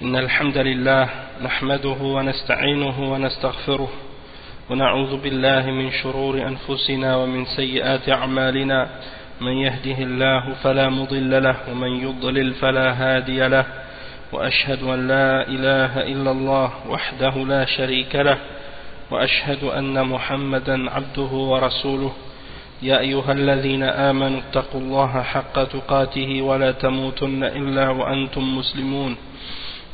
إن الحمد لله نحمده ونستعينه ونستغفره ونعوذ بالله من شرور أنفسنا ومن سيئات أعمالنا من يهده الله فلا مضل له ومن يضلل فلا هادي له وأشهد أن لا إله إلا الله وحده لا شريك له وأشهد أن محمدا عبده ورسوله يا أيها الذين آمنوا اتقوا الله حق تقاته ولا تموتن إلا وأنتم مسلمون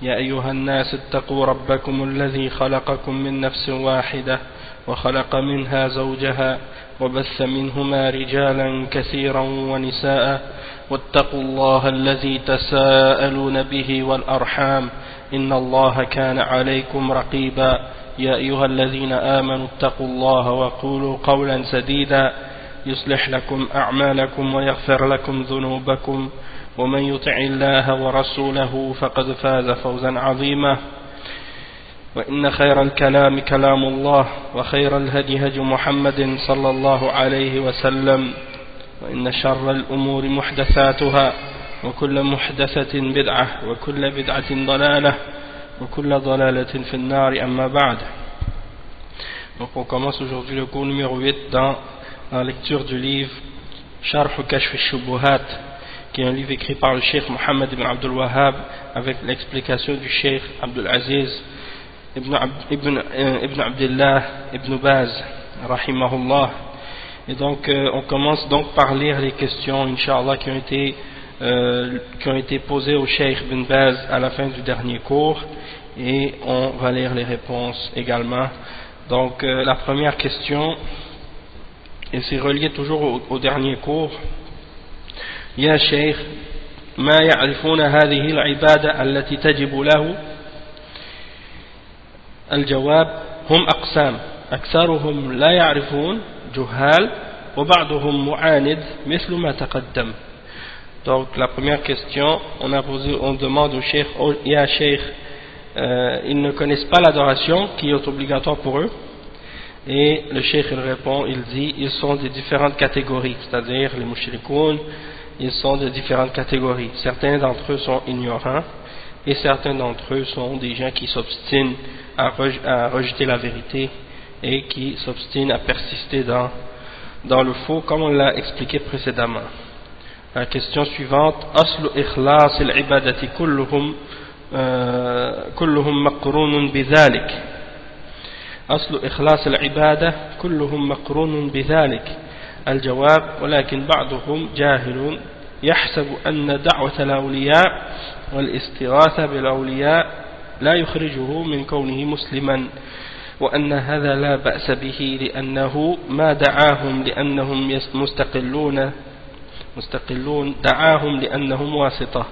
يا أيها الناس اتقوا ربكم الذي خلقكم من نفس واحدة وخلق منها زوجها وبث منهما رجالا كثيرا ونساء واتقوا الله الذي تساءلون به والأرحام إن الله كان عليكم رقيبا يا أيها الذين آمنوا اتقوا الله وقولوا قولا سديدا يصلح لكم أعمالكم ويغفر لكم ذنوبكم ومن يطع الله ورسوله فقد فاز فوزا عظيما وإن خير الكلام كلام الله وخير الهدي هدي محمد صلى الله عليه وسلم وإن شر الأمور محدثاتها وكل محدثة بدعة وكل بدعة ضلالة وكل ضلالة في النار أما بعد. Donc on commence aujourd'hui le cours numéro 8 dans la lecture du livre Sharh Kashf al-Shubuhat, qui est un livre écrit par le Cheikh Mohammed ibn Abdul Wahhab avec l'explication du Cheikh Abdul Aziz ibn Abdullah ibn Baz rahimahullah. Et donc on commence donc par lire les questions Inch'Allah qui ont été posées au Cheikh ibn Baz à la fin du dernier cours, et on va lire les réponses également. Donc la première question, et c'est relié toujours au dernier cours. يا شيخ ما يعرفون هذه العبادة التي تجب له؟ الجواب هم أقسام أكثرهم لا يعرفون جهال وبعضهم معاند مثل ما تقدم. Donc la première question, on demande au cheikh, ya cheikh, ils ne connaissent pas l'adoration qui est obligatoire pour eux, et le cheikh il répond, il dit ils sont des différentes catégories, c'est-à-dire les mushrikoun, ils sont de différentes catégories. Certains d'entre eux sont ignorants et certains d'entre eux sont des gens qui s'obstinent à rejeter la vérité et qui s'obstinent à persister dans le faux, comme on l'a expliqué précédemment. La question suivante, aslu ikhlas al-ibadati kulluhum maqrunun bidhalik. Aslu ikhlas al-ibada kulluhum maqrunun bidhalik. الجواب ولكن بعضهم جاهل يحسب أن دعوة الأولياء والاستغاثة بالأولياء لا يخرجه من كونه مسلما، وأن هذا لا بأس به لأنه ما دعاهم لأنهم مستقلون دعاهم لأنهم واسطة،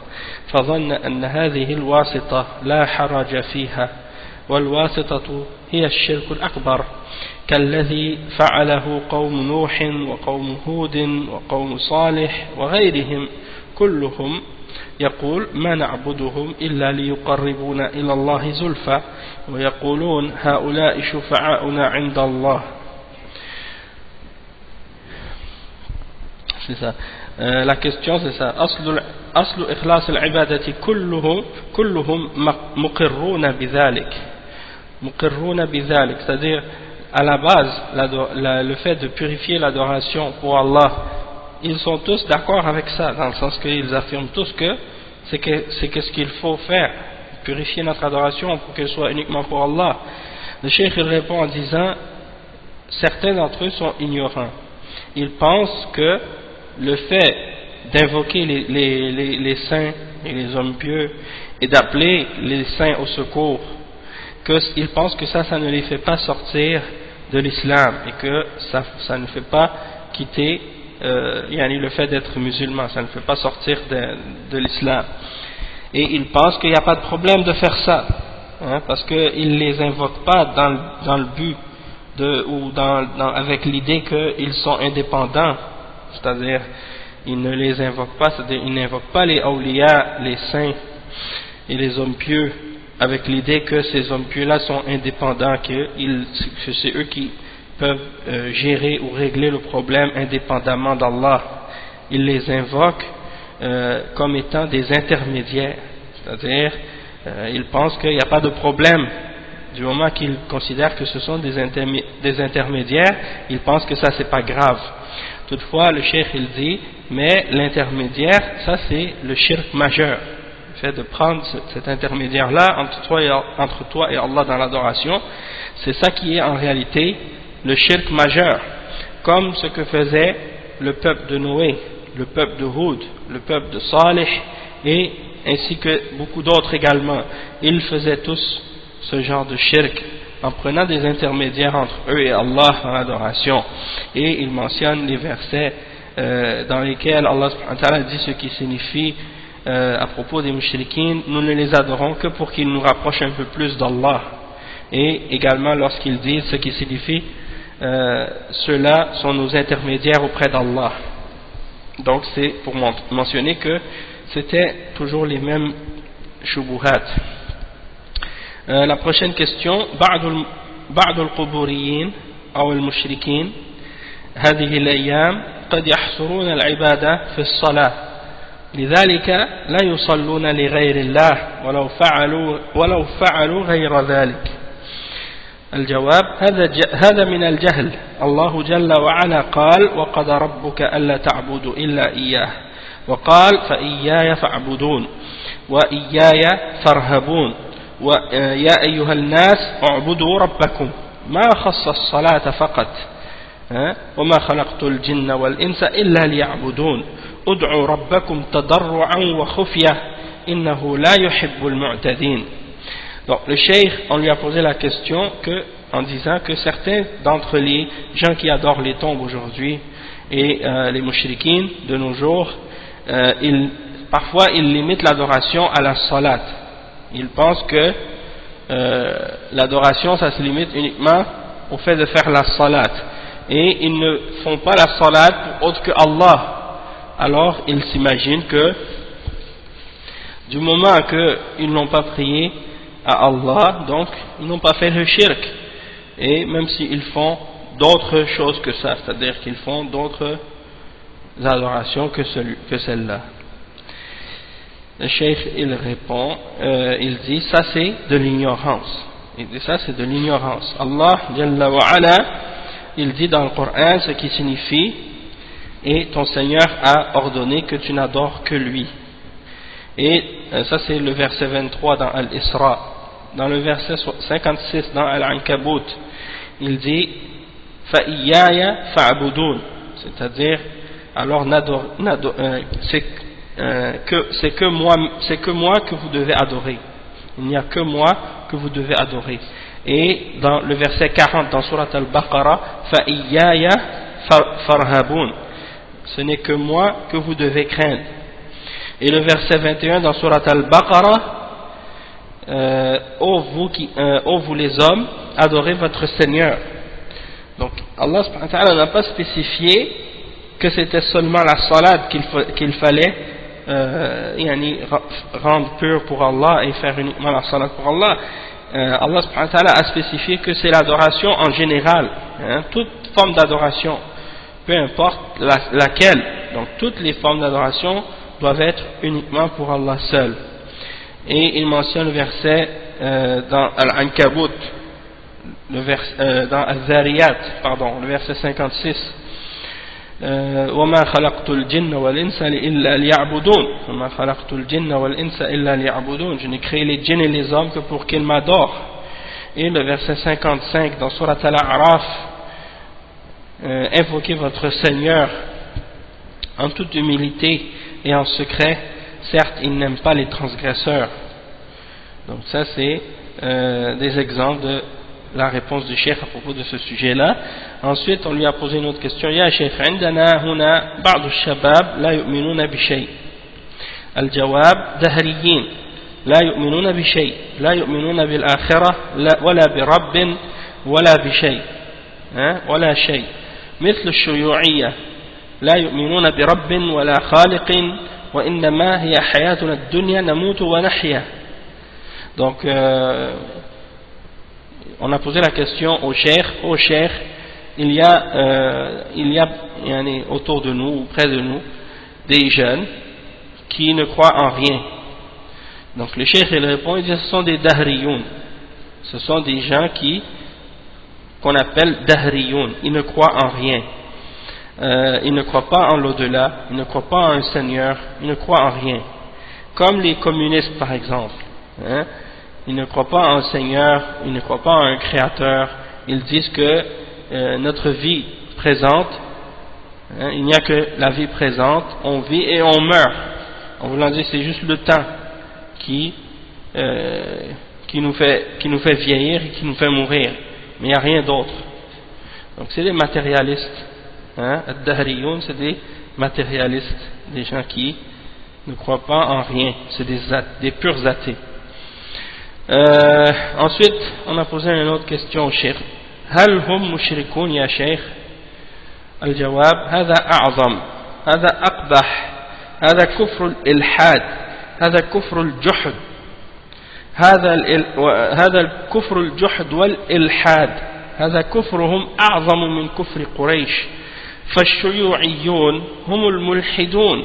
فظن أن هذه الواسطة لا حرج فيها، والواسطة هي الشرك الأكبر كالذي فعله قوم نوح وقوم هود وقوم صالح وغيرهم كلهم يقول ما نعبدهم إلا ليقربونا إلى الله زلفى ويقولون هؤلاء شفعاؤنا عند الله. C'est ça. La question c'est ça. أصل إخلاص العبادة كلهم مقرون بذلك. مقرون بذلك, c'est-à-dire à la base, le fait de purifier l'adoration pour Allah, ils sont tous d'accord avec ça, dans le sens qu'ils affirment tous que c'est ce qu'il faut faire, purifier notre adoration pour qu'elle soit uniquement pour Allah. Le cheikh il répond en disant, certains d'entre eux sont ignorants. Ils pensent que le fait d'invoquer les saints et les hommes pieux et d'appeler les saints au secours, qu'ils pensent que ça ne les fait pas sortir de l'islam, et que ça ne fait pas quitter le fait d'être musulman, ça ne fait pas sortir de l'islam. Et ils pensent qu'il n'y a pas de problème de faire ça, parce qu'ils ne les invoquent pas dans le but avec l'idée qu'ils sont indépendants, c'est-à-dire ils ne les invoquent pas, c'est-à-dire ils n'invoquent pas les awliya, les saints et les hommes pieux avec l'idée que ces hommes pieux-là sont indépendants, que c'est eux qui peuvent gérer ou régler le problème indépendamment d'Allah. Ils les invoquent comme étant des intermédiaires, c'est-à-dire il pense qu'il n'y a pas de problème. Du moment qu'il considère que ce sont des intermédiaires, il pense que ça c'est pas grave. Toutefois, le cheikh il dit, mais l'intermédiaire, ça c'est le shirk majeur. Le fait de prendre cet intermédiaire-là entre toi et Allah dans l'adoration, c'est ça qui est en réalité le shirk majeur. Comme ce que faisait le peuple de Noé, le peuple de Hud, le peuple de Salih, et ainsi que beaucoup d'autres également. Ils faisaient tous ce genre de shirk en prenant des intermédiaires entre eux et Allah dans l'adoration. Et il mentionne les versets dans lesquels Allah subhanahu wa ta'ala dit ce qui signifie à propos des mushrikines, nous ne les adorons que pour qu'ils nous rapprochent un peu plus d'Allah. Et également lorsqu'ils disent ce qui signifie ceux-là sont nos intermédiaires auprès d'Allah. Donc c'est pour mentionner que c'était toujours les mêmes shubuhat. La prochaine question, بعض القبوريين أو المشركين هذه الأيام قد يحصرون العبادة في الصلاة لذلك لا يصلون لغير الله ولو فعلوا غير ذلك. الجواب هذا من الجهل. الله جل وعلا قال وقضى ربك ألا تعبدوا إلا إياه وقال فإياي فاعبدون وإياي فارهبون ويا أيها الناس اعبدوا ربكم ما خص الصلاة فقط وما خلقت الجن والإنس إلا ليعبدون ادعوا ربكم تضرعا وخفية إنه لا يحب المعتدين. Donc le cheikh, on lui a posé la question en disant que certains d'entre les gens qui adorent les tombes aujourd'hui et les mushrikines de nos jours, parfois ils limitent l'adoration à la salat. Ils pensent que l'adoration ça se limite uniquement au fait de faire la salat et ils ne font pas la salat pour autre que Allah. Alors ils s'imaginent que du moment qu'ils n'ont pas prié à Allah, donc ils n'ont pas fait le shirk, et même s'ils font d'autres choses que ça, c'est-à-dire qu'ils font d'autres adorations que celle-là. Le cheikh il répond, il dit ça c'est de l'ignorance. Il dit ça c'est de l'ignorance. Allah Jalla wa Ala, il dit dans le Coran ce qui signifie et ton Seigneur a ordonné que tu n'adores que lui. Et ça c'est le verset 23 dans Al-Isra. Dans le verset 56 dans Al-Ankabut, il dit Fa'iyaya fa'abudun, c'est-à-dire alors c'est que moi que vous devez adorer. Il n'y a que moi que vous devez adorer. Et dans le verset 40 dans Surat Al-Baqarah, Fa'iyaya farhabun, ce n'est que moi que vous devez craindre. Et le verset 21 dans Surat Al-Baqarah, ô vous les hommes, adorez votre Seigneur. Donc Allah subhanahu wa ta'ala n'a pas spécifié que c'était seulement la salade qu'il fallait rendre pure pour Allah et faire uniquement la salade pour Allah. Allah subhanahu wa ta'ala a spécifié que c'est l'adoration en général, toute forme d'adoration, peu importe laquelle. Donc toutes les formes d'adoration doivent être uniquement pour Allah seul. Et il mentionne le verset dans Al-Ankabut, dans Al-Zariyat, pardon, le verset 56. وَمَا خَلَقْتُ الْجِنَّ وَالْإِنسَ إِلَّا لِيَعْبُدُونَ وَمَا خَلَقْتُ الْجِنَّ وَالْإِنسَ إِلَّا لِيَعْبُدُونَ. Je n'ai créé les djinns et les hommes que pour qu'ils m'adorent. Et le verset 55 dans Surat Al-A'raf, invoquez votre Seigneur en toute humilité et en secret, certes il n'aime pas les transgresseurs. Donc ça c'est des exemples de la réponse du cheikh à propos de ce sujet-là. Ensuite on lui a posé une autre question. Ya cheikh, عندنا هنا بعض الشباب لا يؤمنون بشيء. الجواب دهريين لا يؤمنون بشيء لا يؤمنون بالآخرة ولا برب ولا بشيء ولا شيء مثل الشيوعية لا يؤمنون برب ولا خالق وإنما هي حياتنا الدنيا نموت ونحيا. Donc on a posé la question au cheikh, il y a autour de nous ou près de nous des jeunes qui ne croient en rien, Donc le cheikh il répond, il dit ce sont des dahriyoun, ce sont des gens qu'on appelle dahriyoun, ils ne croient en rien, ils ne croient pas en l'au-delà, ils ne croient pas en un seigneur, ils ne croient en rien, comme les communistes par exemple, hein? Ils ne croient pas en un seigneur, ils ne croient pas en un créateur, ils disent que notre vie présente, hein, il n'y a que la vie présente, on vit et on meurt, en voulant dire c'est juste le temps qui nous fait vieillir et qui nous fait mourir, mais il n'y a rien d'autre. Donc c'est des matérialistes, hein, ad-dahriyoun, c'est des matérialistes, des gens qui ne croient pas en rien, c'est des purs athées. Ensuite on a posé une autre question au cheikh, هل هم مشركون يا شيخ؟ الجواب هذا أعظم، هذا أقبح، هذا كفر الإلحاد، هذا كفر الجحد، هذا الكفر الجحد والإلحاد، هذا كفرهم أعظم من كفر قريش، فالشيوعيون هم الملحدون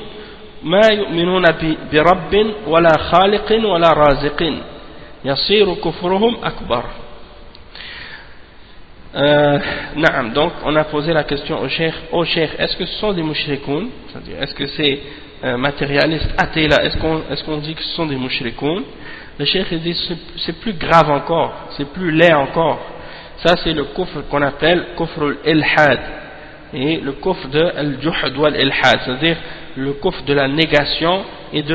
ما يؤمنون برب ولا خالق ولا رازق، يصير كفرهم أكبر. Naam, donc on a posé la question au cheikh, est-ce que ce sont des mushrikoun, c'est-à-dire est-ce que ces matérialistes athées là, est-ce qu'on dit que ce sont des mushrikoun? Le cheikh dit c'est plus grave encore, c'est plus laid encore. Ça c'est le kufr qu'on appelle kufr al-ilhad, et le kufr de al-juhd wal-ilhad, c'est-à-dire le kufr de la négation et du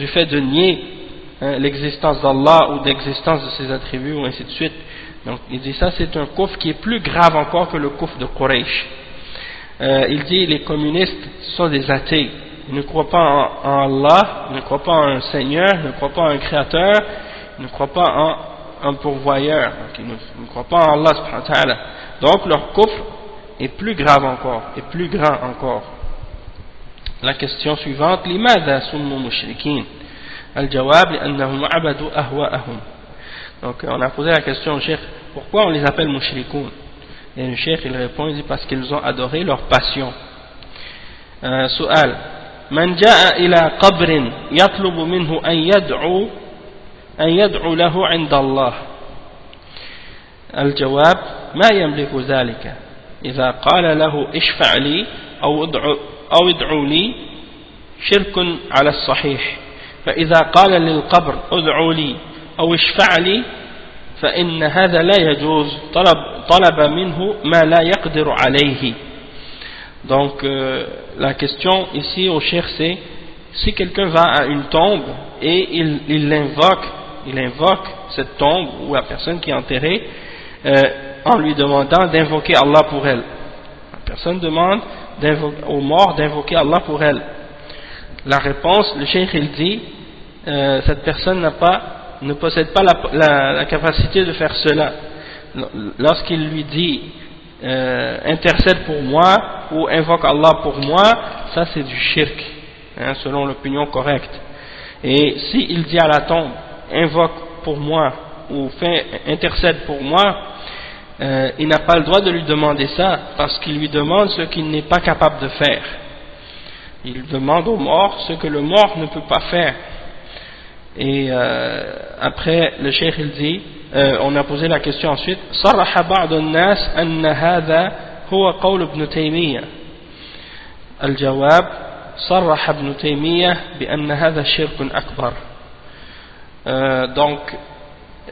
fait de nier l'existence d'Allah ou l'existence de ses attributs ou ainsi de suite. Donc il dit ça c'est un kufr qui est plus grave encore que le kufr de Quraysh. Il dit les communistes sont des athées, ils ne croient pas en Allah, ils ne croient pas en un seigneur, ils ne croient pas en un créateur, ils ne croient pas en un pourvoyeur, donc ils ne croient pas en Allah subhanahu wa ta'ala. Donc leur kufr est plus grave encore, est plus grand encore. La question suivante, لماذا سموا مشركين؟ الجواب لأنهم عبدوا أهواءهم. Donc on a posé la question au cheikh, pourquoi on les appelle mushrikoun? Et le cheikh il répond, il dit parce qu'ils ont adoré leur passion. سؤال من جاء إلى قبر يطلب منه أن يدعو له عند الله؟ الجواب ما يملك ذلك، إذا قال له اشفع لي أو ادعو لي شرك على الصحيح، فإذا قال للقبر ادعو لي أو اشفع لي فإن هذا لا يجوز، طلب منه ما لا يقدر عليه. Donc la question ici au cheikh c'est, si quelqu'un va à une tombe et il invoque cette tombe ou la personne qui est enterrée en lui demandant d'invoquer Allah pour elle, la personne demande aux morts d'invoquer Allah pour elle. La réponse, le cheikh il dit cette personne ne possède pas la capacité de faire cela. Lorsqu'il lui dit intercède pour moi ou invoque Allah pour moi, ça c'est du shirk, hein, selon l'opinion correcte. Et s'il dit à la tombe invoque pour moi ou intercède pour moi, il n'a pas le droit de lui demander ça, parce qu'il lui demande ce qu'il n'est pas capable de faire. Il demande au mort ce que le mort ne peut pas faire. Et après le cheikh il dit, on a posé la question ensuite, صرح بعض الناس أن هذا هو قول ابن تيمية. الجواب صرح ابن تيمية بأن هذا شرك أكبر. Donc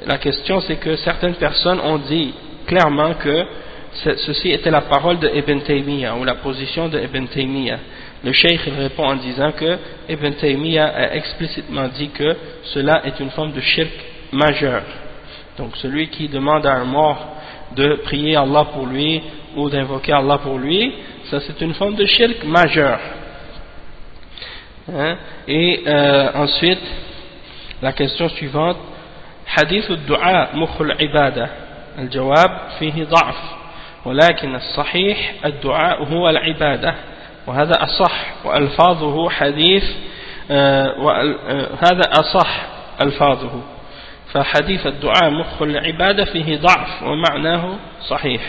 la question c'est que certaines personnes ont dit clairement que ceci était la parole de Ibn Taymiyyah ou la position de Ibn Taymiyyah. Le cheikh il répond en disant que Ibn Taymiyyah a explicitement dit que cela est une forme de shirk majeur. Donc celui qui demande à un mort de prier Allah pour lui ou d'invoquer Allah pour lui, ça c'est une forme de shirk majeur. Hein? Et ensuite la question suivante, حديث الدعاء مخ العبادة. الجواب فيه ضعف، ولكن الصحيح الدعاء هو العبادة، وهذا أصح وألفاظه حديث هذا أصح ألفاظه، فحديث الدعاء مخ العبادة فيه ضعف ومعناه صحيح.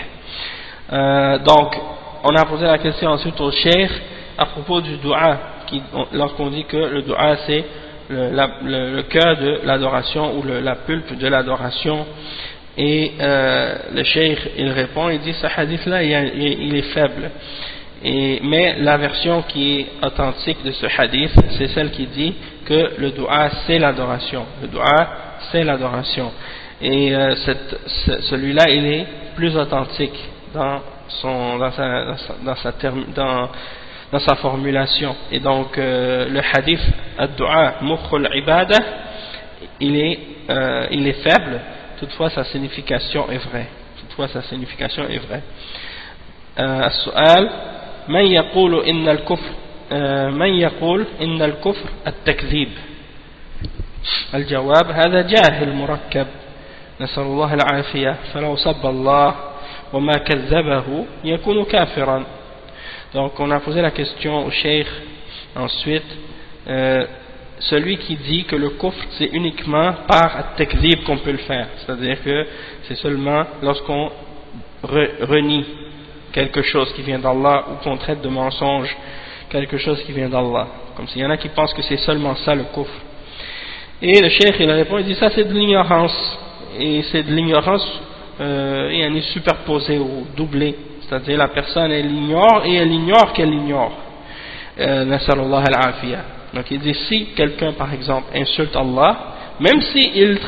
Donc on a posé la question ensuite au cheikh à propos du dua, lorsqu'on dit que le dua c'est le cœur de l'adoration ou la pulpe de l'adoration. Et le cheikh il répond, il dit ce hadith là il est faible, mais la version qui est authentique de ce hadith c'est celle qui dit que le dua c'est l'adoration, le dua c'est l'adoration, et celui-là il est plus authentique dans sa formulation. Et donc le hadith ad-du'a mukhul ibadah il est faible, toutefois sa signification est vraie. السؤال من يقول إن الكفر التكذيب. الجواب هذا جاهل مركب نسأل الله العافية فلو سب الله وما كذبه يكون كافرا. Donc on a posé la question au cheikh ensuite, celui qui dit que le kufr c'est uniquement par at-takzib qu'on peut le faire, c'est-à-dire que c'est seulement lorsqu'on renie quelque chose qui vient d'Allah ou qu'on traite de mensonge quelque chose qui vient d'Allah, comme s'il y en a qui pensent que c'est seulement ça le kufr. Et le cheikh il répond, il dit ça c'est de l'ignorance, et c'est de l'ignorance superposée ou doublée, c'est-à-dire la personne elle ignore et elle ignore qu'elle ignore. Nasallallahu al-afiyah. Donc il dit si quelqu'un par exemple insulte Allah, même si il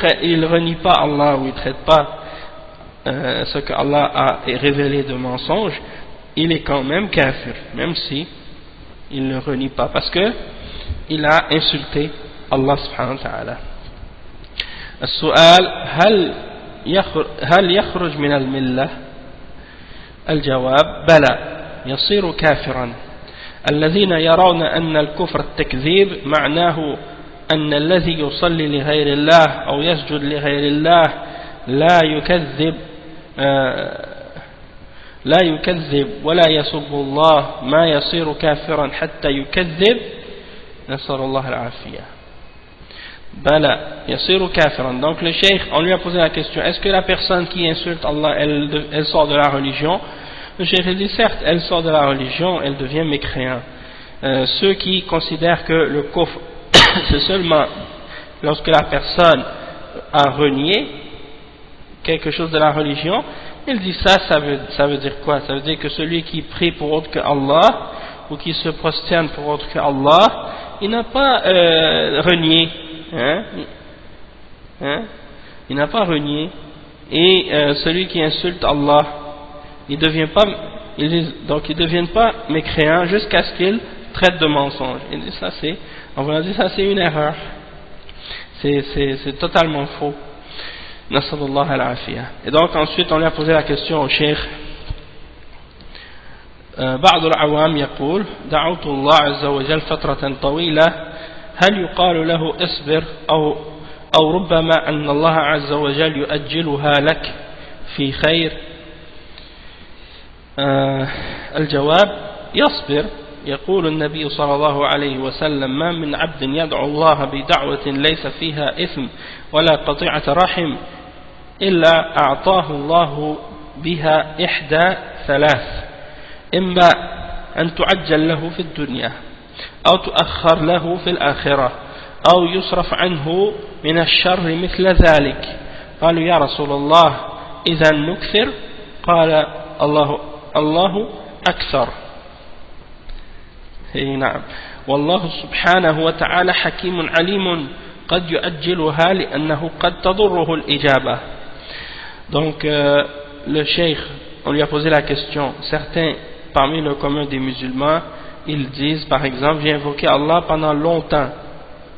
renie pas Allah ou il traite pas ce que Allah a révélé de mensonge, il est quand même kafir, même si il ne renie pas, parce que il a insulté Allah subhanahu wa ta'ala. السؤال هل يخرج من الملة؟ الجواب بلى يصير كافرا. الذين يرون أن الكفر التكذيب معناه أن الذي يصلي لغير الله أو يسجد لغير الله لا يكذب ولا يسب الله ما يصير كافرا حتى يكذب نسأل الله العافية. Bala, yasiru kafiran. Donc le cheikh, on lui a posé la question, est-ce que la personne qui insulte Allah, elle sort de la religion? Le cheikh dit certes, elle sort de la religion, elle devient mécréant. Ceux qui considèrent que le kufr c'est seulement lorsque la personne a renié quelque chose de la religion, il dit ça veut dire quoi? Ça veut dire que celui qui prie pour autre que Allah ou qui se prosterne pour autre que Allah, il n'a pas renié. Il n'a pas renié, et celui qui insulte Allah, il devient pas mécréant jusqu'à ce qu'il traite de mensonge. Il dit ça c'est une erreur, c'est totalement faux. Nasallallahu al-afiyah. Et donc ensuite on lui a posé la question au cheikh. بعض العوام يقول دعوت الله عز وجل فترة طويلة هل يقال له اصبر أو ربما أن الله عز وجل يؤجلها لك في خير؟ الجواب يصبر. يقول النبي صلى الله عليه وسلم ما من عبد يدعو الله بدعوة ليس فيها إثم ولا قطيعة رحم إلا أعطاه الله بها إحدى ثلاث، إما أن تعجل له في الدنيا أو تؤخر له في الآخرة أو يصرف عنه من الشر مثل ذلك. قالوا يا رسول الله إذا نكثر؟ قال الله أكثر. نعم. والله سبحانه وتعالى حكيم عليم قد يؤجلها لأنه قد تضره الإجابة. Donc le cheikh, on lui a posé la question. Certains parmi le commun des musulmans, ils disent par exemple j'ai invoqué Allah pendant longtemps,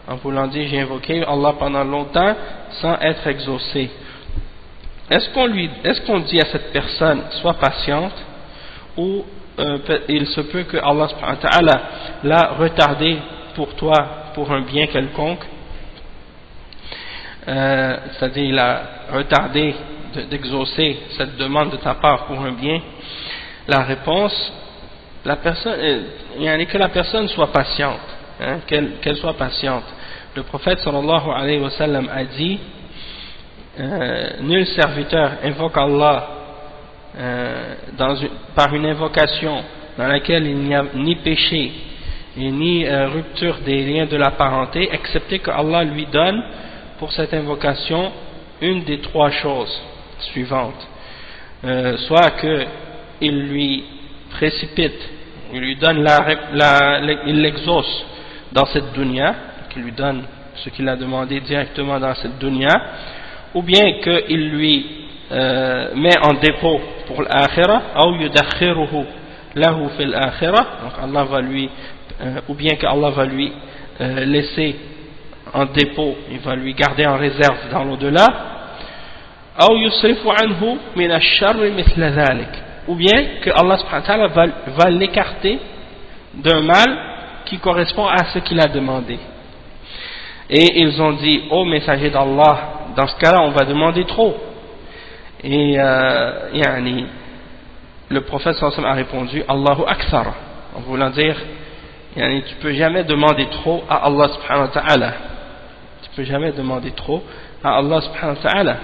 en voulant dire j'ai invoqué Allah pendant longtemps sans être exaucé. Est-ce qu'on dit à cette personne sois patiente, ou il se peut que Allah subhanahu wa ta'ala l'a retardé pour toi pour un bien quelconque, c'est-à-dire il a retardé d'exaucer cette demande de ta part pour un bien? La réponse, que la personne soit patiente, qu'elle soit patiente. Le prophète sallallahu alayhi wa sallam a dit nul serviteur invoque Allah par une invocation dans laquelle il n'y a ni péché et ni rupture des liens de la parenté, excepté que Allah lui donne pour cette invocation une des trois choses suivantes. Soit qu'il lui précipite, il lui donne il l'exauce dans cette dunya, qu'il lui donne ce qu'il a demandé directement dans cette dunya, ou bien qu'il lui met en dépôt pour l'akhirah, ou yudakhiruhu lahu fil akhirah, donc Allah va lui, ou bien qu'Allah va lui laisser en dépôt, il va lui garder en réserve dans l'au-delà, ou yusrifu anhu min ash-sharri mithla dhalik, ou bien que Allah subhanahu wa ta'ala va l'écarter d'un mal qui correspond à ce qu'il a demandé. Et ils ont dit, ô messager d'Allah, dans ce cas-là on va demander trop. Et le prophète sallallahu alayhi wa sallam a répondu, Allahu akthar, en voulant dire, tu peux jamais demander trop à Allah subhanahu wa ta'ala. Tu peux jamais demander trop à Allah subhanahu wa ta'ala.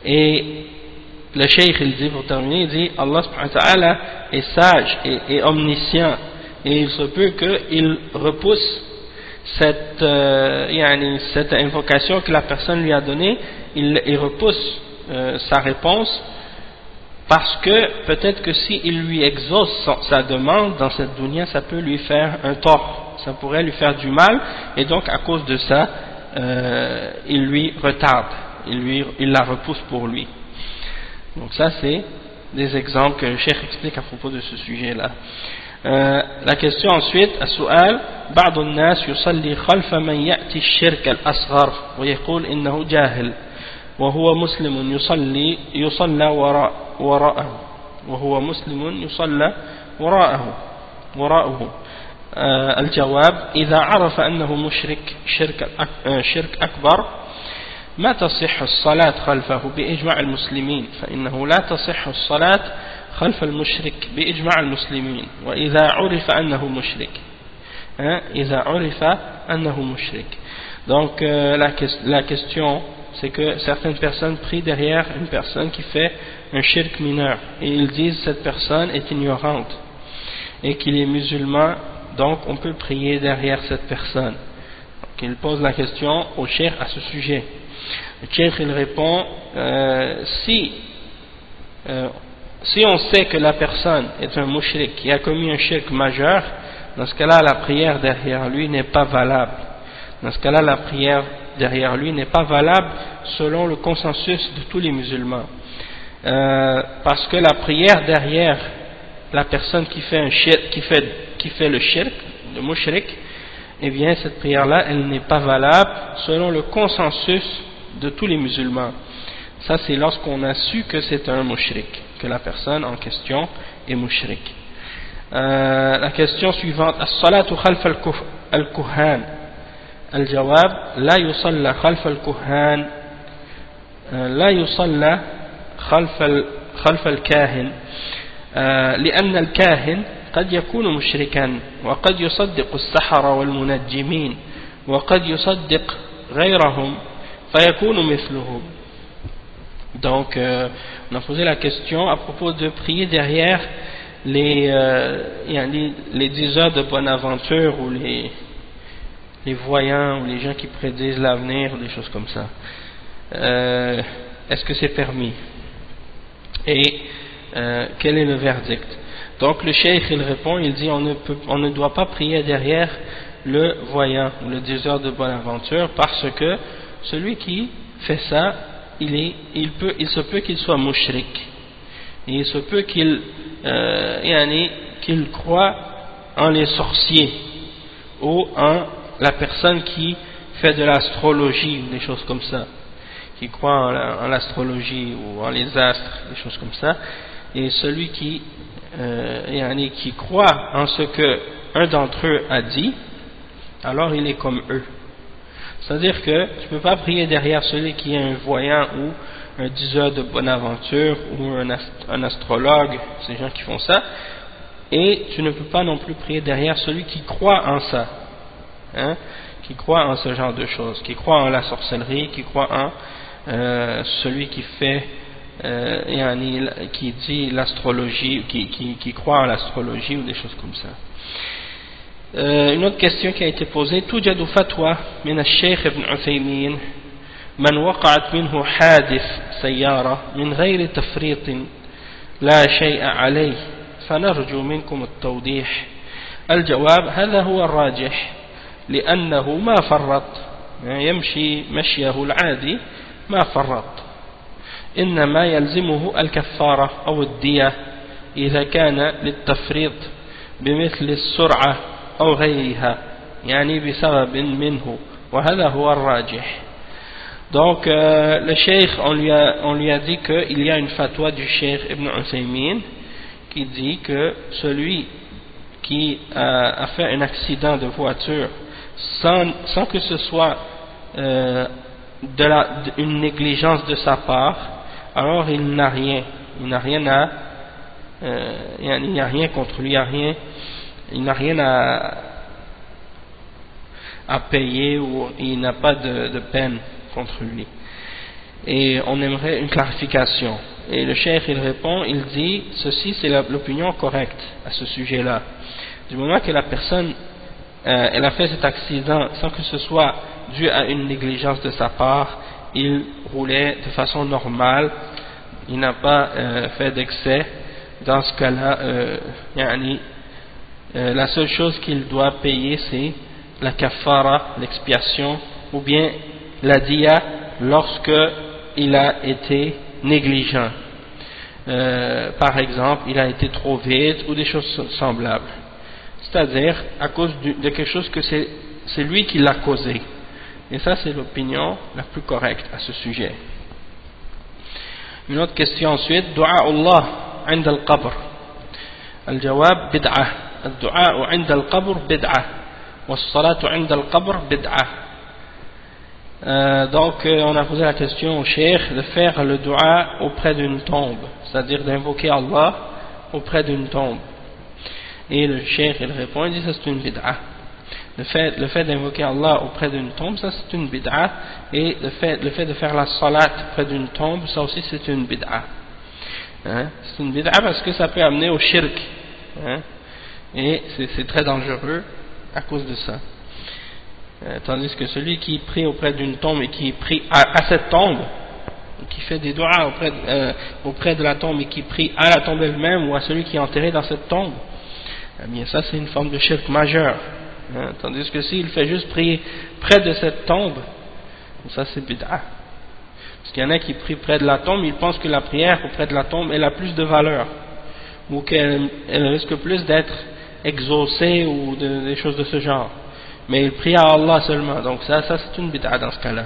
Et le cheikh il dit, pour terminer, il dit, Allah subhanahu wa ta'ala est sage et omniscient, et il se peut qu'il repousse cette invocation que la personne lui a donnée, il repousse sa réponse, parce que peut-être que s'il lui exauce sa demande dans cette dunya, ça peut lui faire un tort, ça pourrait lui faire du mal, et donc à cause de ça il lui retarde, il la repousse pour lui. Donc ça c'est des exemples que le cheikh explique à propos de ce sujet là. La question ensuite, السؤال بعض الناس يصلي خلف من يأتي الشرك الأصغر ويقول إنه جاهل وهو مسلم يصلى وراءه وهو مسلم يصلى وراءه الجواب إذا عرف أنه مشرك شرك أكبر ما تصح الصلاة خلفه بإجماع المسلمين، فإنه لا تصح الصلاة خلف المشرك بإجماع المسلمين، وإذا عرف أنه مشرك Donc la question c'est que certaines personnes prient derrière une personne qui fait un shirk mineur, et ils disent cette personne est ignorante et qu'il est musulman, donc on peut prier derrière cette personne. Donc il pose la question au cheikh à ce sujet. Le cheikh il répond, si on sait que la personne est un mushrik qui a commis un shirk majeur, dans ce cas-là la prière derrière lui n'est pas valable. Dans ce cas-là la prière derrière lui n'est pas valable selon le consensus de tous les musulmans, parce que la prière derrière la personne qui fait un shirk, qui fait le shirk, le mushrik, eh bien cette prière-là elle n'est pas valable selon le consensus de tous les musulmans. Ça c'est lorsqu'on a su que c'est un mushrik, que la personne en question est mushrik. La question suivante, as-salatu khalf al-kuhan. الجواب لا يصلى خلف الكهان لا يصلى خلف الكاهن لأن الكاهن قد يكون مشركا وقد يصدق السحرة والمنجمين وقد يصدق غيرهم فيكون مثلهم. Donc on a posé la question à propos de prier derrière les diseurs de bonne aventure ou les voyants ou les gens qui prédisent l'avenir ou des choses comme ça. Est-ce que c'est permis? Et quel est le verdict? Donc le cheikh il répond, il dit on ne doit pas prier derrière le voyant ou le diseur de bonne aventure, parce que celui qui fait ça il se peut qu'il soit mushrik, et il se peut qu'il croit en les sorciers ou en la personne qui fait de l'astrologie ou des choses comme ça, qui croit en l'astrologie ou en les astres, des choses comme ça. Et celui qui croit en ce que un d'entre eux a dit, alors il est comme eux. C'est-à-dire que tu ne peux pas prier derrière celui qui est un voyant ou un diseur de bonne aventure ou un astrologue, ces gens qui font ça, et tu ne peux pas non plus prier derrière celui qui croit en ça. Qui croit en ce genre de choses, qui croit en la sorcellerie, qui croit en celui qui fait qui dit l'astrologie, qui croit en l'astrologie ou des choses comme ça. Une autre question qui a été posée, توجد فتوى من الشيخ ابن عثيمين من وقعت منه حادث سيارة من غير تفريط لا شيء عليه فنرجو منكم التوضيح. الجواب هذا هو الراجح لأنه ما فرط يمشي مشيه العادي ما فرط إنما يلزمه الكفارة أو الدية إذا كان للتفريط بمثل السرعة أو غيرها يعني بسبب منه وهذا هو الراجح. Donc le cheikh on lui a dit qu'il y a une fatwa du cheikh Ibn Uthaymin qui dit que celui qui a fait un accident de voiture sans que ce soit une négligence de sa part, alors il n'a rien il n'y a rien contre lui, il n'a rien à payer ou il n'a pas de peine contre lui. Et on aimerait une clarification. Et le cheikh il répond, il dit ceci c'est l'opinion correcte à ce sujet-là. Du moment que la personne elle a fait cet accident sans que ce soit dû à une négligence de sa part, il roulait de façon normale, il n'a pas fait d'excès. Dans ce cas-là, la seule chose qu'il doit payer c'est la kafara, l'expiation, ou bien la diya lorsque il a été négligent. Par exemple, il a été trop vite ou des choses semblables. C'est-à-dire à cause de quelque chose que c'est lui qui l'a causé. Et ça c'est l'opinion la plus correcte à ce sujet. Une autre question ensuite, Dua Allah عند القبر. الجواب بدعة. الدعاء عند القبر بدعة. والصلاة عند القبر بدعة. Donc on a posé la question au cheikh de faire le dua auprès d'une tombe, c'est-à-dire d'invoquer Allah auprès d'une tombe. Et le cheikh il répond, il dit ça c'est une bid'a. Le fait d'invoquer Allah auprès d'une tombe, ça c'est une bid'a. Et le fait de faire la salat près d'une tombe, ça aussi c'est une bid'a. C'est une bid'a parce que ça peut amener au shirk. Et c'est très dangereux à cause de ça. Tandis que celui qui prie auprès d'une tombe et qui prie à cette tombe, qui fait des doigts auprès de la tombe et qui prie à la tombe elle-même ou à celui qui est enterré dans cette tombe, eh bien ça c'est une forme de shirk majeur. Tandis que s'il fait juste prier près de cette tombe, ça c'est bid'a. Parce qu'il y en a qui prient près de la tombe, ils pensent que la prière auprès de la tombe elle a plus de valeur, ou qu'elle risque plus d'être exaucée ou des choses de ce genre. Mais il prie à Allah seulement, donc ça c'est une bid'a dans ce cas-là.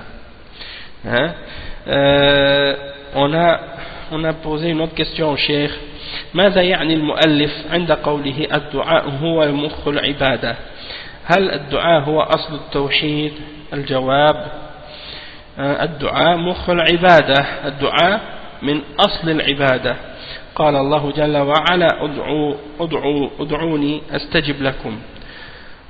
On a posé une autre question au cheikh. ماذا يعني المؤلف عند قوله الدعاء هو مخ العبادة؟ هل الدعاء هو أصل التوحيد؟ الجواب الدعاء مخ العبادة. الدعاء من أصل العبادة. قال الله جل وعلا ادعوني أستجب لكم.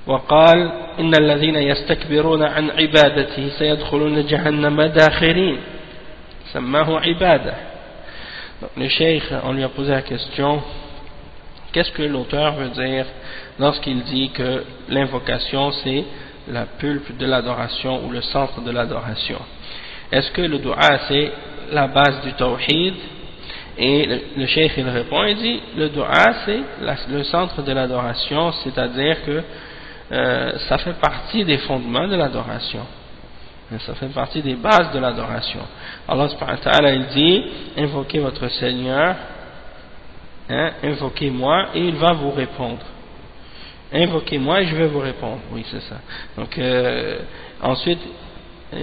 وقال إن الذين يستكبرون عن عبادتي سيدخلون جهنم داخرين. سماه عبادة. Le cheikh, on lui a posé la question, qu'est-ce que l'auteur veut dire lorsqu'il dit que l'invocation c'est la pulpe de l'adoration ou le centre de l'adoration? Est-ce que le dua c'est la base du tawhid? Et le cheikh il répond, il dit le dua c'est le centre de l'adoration, c'est-à-dire que ça fait partie des fondements de l'adoration, ça fait partie des bases de l'adoration. Allah subhanahu wa ta'ala il dit invoquez votre Seigneur, invoquez-moi et il va vous répondre. Invoquez-moi et je vais vous répondre. Oui, c'est ça. Donc ensuite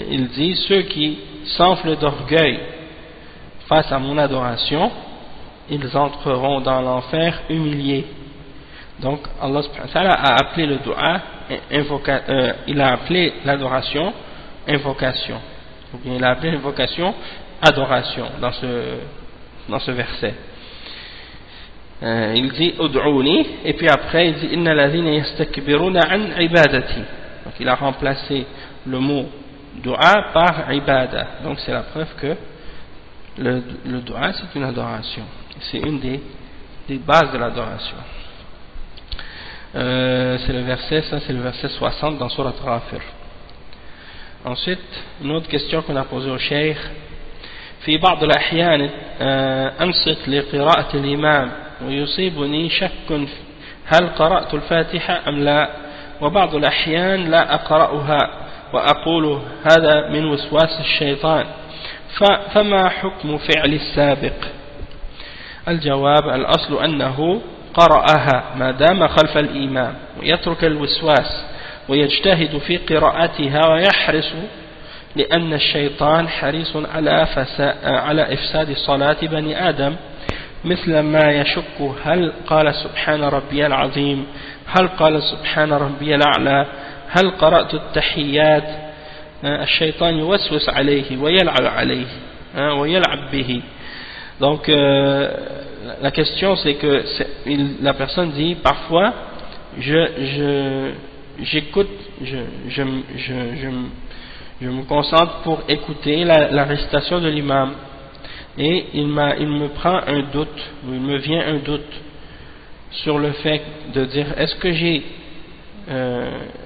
il dit ceux qui s'enflent d'orgueil face à mon adoration, ils entreront dans l'enfer humiliés. Donc Allah subhanahu wa ta'ala a appelé le dua il a appelé l'adoration invocation, ou bien il a appelé l'invocation adoration dans ce verset. Il dit ud'ouni et puis après il dit inna ladhina yastakbiruna an ibadati. Donc il a remplacé le mot dua par ibada. Donc c'est la preuve que le dua c'est une adoration, c'est une des bases de l'adoration. C'est le verset, ça c'est le verset 60 dans Surat Ghafir. Ensuite, une autre question qu'on a posée au cheikh. في بعض الأحيان أنصت لقراءة الإمام ويصيبني شك هل قرأت الفاتحة أم لا، وبعض الأحيان لا أقرأها وأقول هذا من وسواس الشيطان، فما حكم فعل السابق؟ الجواب: الأصل أنه قرأها ما دام خلف الإمام، ويترك الوسواس ويجتهد في قراءتها ويحرص، لأن الشيطان حريص على إفساد صلاة بني آدم، مثل ما يشك هل قال سبحان ربي العظيم، هل قال سبحان ربي الأعلى، هل قرأت التحيات. الشيطان يوسوس عليه ويلعب به. Donc la question c'est que la personne dit parfois j'écoute, je me concentre pour écouter la récitation de l'imam, et il me prend un doute, ou il me vient un doute sur le fait de dire est-ce que j'ai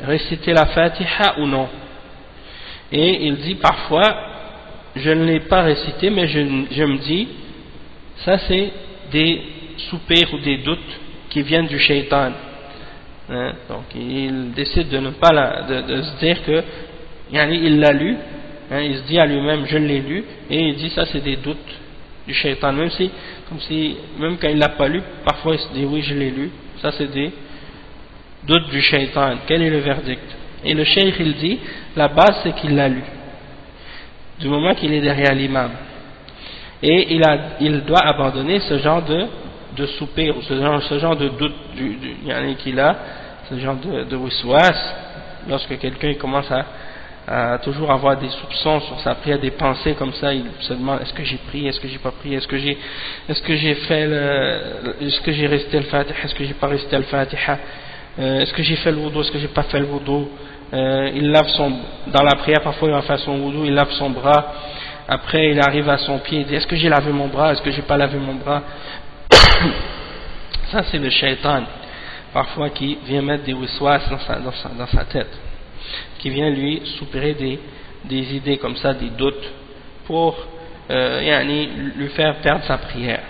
récité la Fatiha ou non. Et il dit parfois je ne l'ai pas récité, mais je me dis ça c'est des soupirs ou des doutes qui viennent du shaitan. Donc il décide de ne pas de se dire que il l'a lu, il se dit à lui-même je l'ai lu, et il dit ça c'est des doutes du shaitan, même quand il l'a pas lu, parfois il se dit oui je l'ai lu, ça c'est des doutes du shaitan. Quel est le verdict? Et le cheikh il dit la base c'est qu'il l'a lu du moment qu'il est derrière l'imam, et il doit abandonner ce genre de soupir, ce genre de doute qu'il a, ce genre de wiswas, lorsque quelqu'un commence à toujours avoir des soupçons sur sa prière, des pensées comme ça, il se demande est-ce que j'ai prié, est-ce que j'ai pas prié, est-ce que j'ai récité le Fatiha, est-ce que j'ai pas récité le Fatiha, est-ce que j'ai fait le wudu, est-ce que j'ai pas fait le wudu. Il lave dans la prière, parfois il va faire son wudu, il lave son bras, après il arrive à son pied, il dit est-ce que j'ai lavé mon bras, est-ce que j'ai pas lavé mon bras. Ça c'est le shaitan parfois qui vient mettre des wiswas dans sa tête, qui vient lui soupirer des idées comme ça, des doutes, pour lui faire perdre sa prière.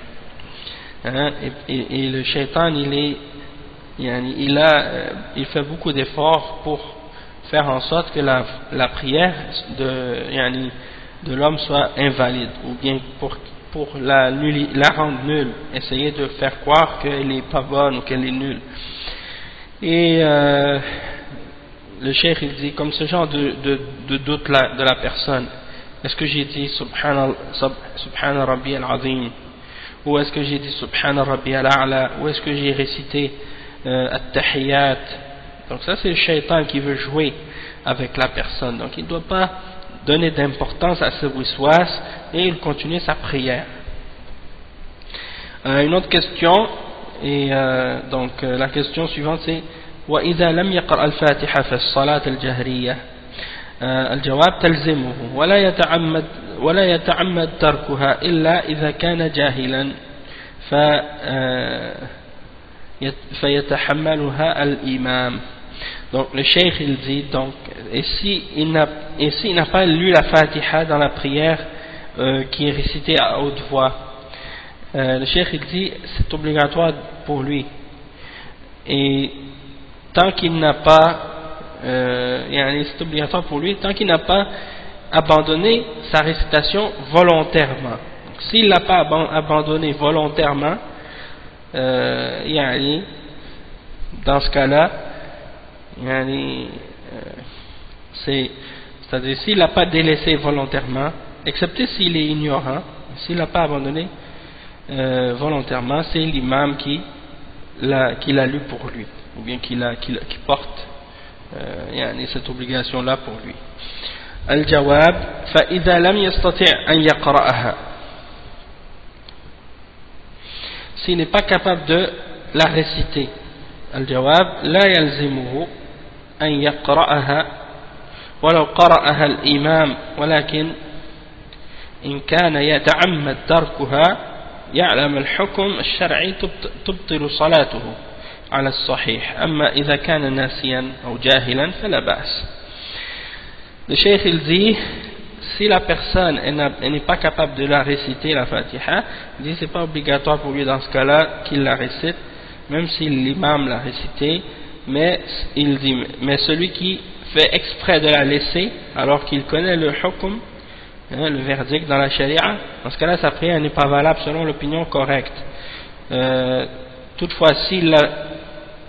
Et le shaitan il fait beaucoup d'efforts pour faire en sorte que la prière de l'homme soit invalide, ou bien pour la rendre nulle, essayer de faire croire qu'elle n'est pas bonne ou qu'elle est nulle. Et le cheikh il dit comme ce genre de doute là de la personne, est-ce que j'ai dit Subhana Rabbi al-Azim, ou est-ce que j'ai dit Subhana Rabbi al-A'la, ou est-ce que j'ai récité At-Tahiyat. Donc ça c'est le shaitan qui veut jouer avec la personne, donc il ne doit pas donner d'importance à ce wiswas, et il continue sa prière. Une autre question, et donc la question suivante c'est وإذا لم يقرأ الفاتحة في الصلاة الجهرية الجواب تلزمه ولا يتعمد تركها إلا إذا كان جاهلا فيتحملها الإمام. Donc le cheikh il dit donc, et s'il n'a pas lu la Fatiha dans la prière qui est récitée à haute voix, le cheikh il dit c'est obligatoire pour lui, et tant qu'il n'a pas c'est obligatoire pour lui tant qu'il n'a pas abandonné sa récitation volontairement. S'il n'a pas abandonné volontairement, dans ce cas-là, c'est-à-dire s'il n'a pas délaissé volontairement, excepté s'il est ignorant, s'il n'a pas abandonné volontairement, c'est l'imam qui l'a lu pour lui, ou bien qui porte cette obligation-là pour lui. Al-Jawab, فإذا لم يستطع أن يقرأها, s'il n'est pas capable de la réciter. Al-Jawab, لا يلزمه أن يقرأها ولو قرأها الإمام، ولكن إن كان يتعمد تركها يعلم الحكم الشرعي تبطل صلاته على الصحيح أما إذا كان ناسيا أو جاهلا فلا بأس. Le cheikh il dit, si la personne elle n'est pas capable de la réciter la Fatiha, il dit c'est pas obligatoire pour lui dans ce cas-là qu'il la récite, même si l'imam l'a récité, mais il dit, mais celui qui fait exprès de la laisser alors qu'il connaît le hukm, le verdict dans la charia, dans ce cas-là sa prière n'est pas valable selon l'opinion correcte. Toutefois s'il